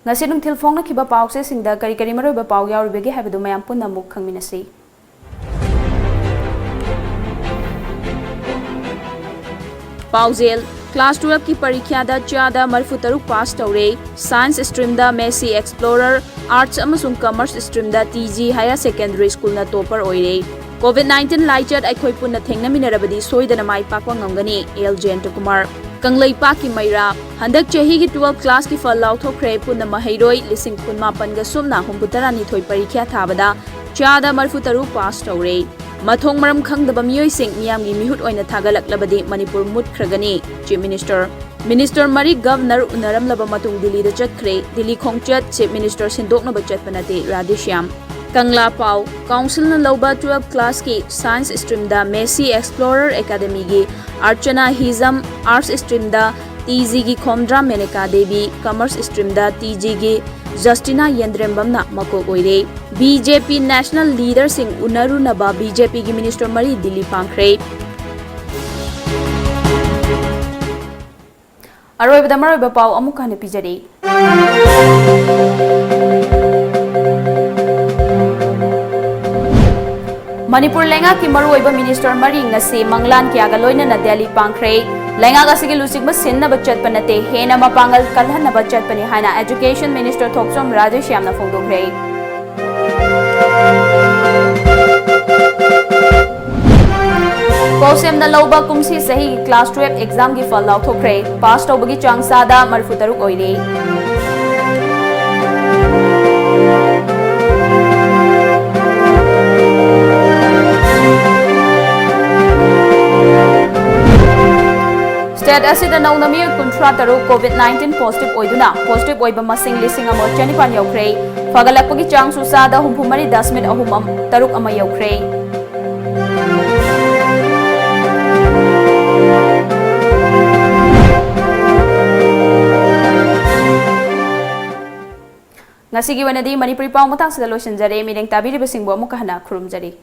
ngasi dum thilfong na kiba pause singda kari maroi ba pau yauri bege habadu mayam punna muk khangminasi Pausel Class 12 की परीक्षा दा चादा मरफु तरुक pass तौरे science stream दा मेसी explorer arts अमसुंग कॉमर्स स्ट्रीम दा TG हायर सेकेंडरी स्कूल ना टॉपर ओइरे COVID-19 लाइचर अखोइ पुन्ना थेंगनमिनरबदी सोइदना माइ पाकवा ngамगनी L Jayant Kumar Kanglaipak ki Maira, Handak Chehi ki 12 class ki fal lauthokre punna mahairoi lising kunmapan ga sumna humputarani thoi parikya thabada chada marfutaru pass tawre. Mathong maram khangdaba miyoi sing miyam gi mihut oina thagalaklabadi Manipur mut khragani. Chief Minister Mari Governor Unaram laba matung Delhi da chatkre, Delhi khongchat Chief Minister Sindokna ba chatpanate Radhishyam. Kangla Pau, Council na lauba 12 class ki Science stream da Messi Explorer Academy gi Archana Hizam Arts stream da TG gi Khomdra Meneka Devi Commerce stream da TG gi Justina Yendrembam na mako oire. BJP National Leader sing Unaru naba BJP gi Minister Mari Delhi pangkre. Aroibada maroiba pau amuka ne pijari. Manipur lenga ki maroiba Minister Mari ngasi Manglan ki agaloina na Delhi pangkre. Lenga ga sige lusig ba sinna bachat panate hena mapangal kalhan na bachat pani hana Education Minister Thoksom Radhishyam na phongdokre. Kosem na lauba kumsi sahi class 12 exam gi fal lauthokre pass tawbagi changsada marfutaruk oire. State asida naunami kuntra taru COVID-19 positive oiduna positive oiba masing lising amo chanipan yaukre fagalakpagi chang susada humpumari dasmit ahumam taruk ama yaukre. Ngasigi wanadi Manipuri pau matang sida loisinjare mireng tabiribasingbo amuka hana khurumjari.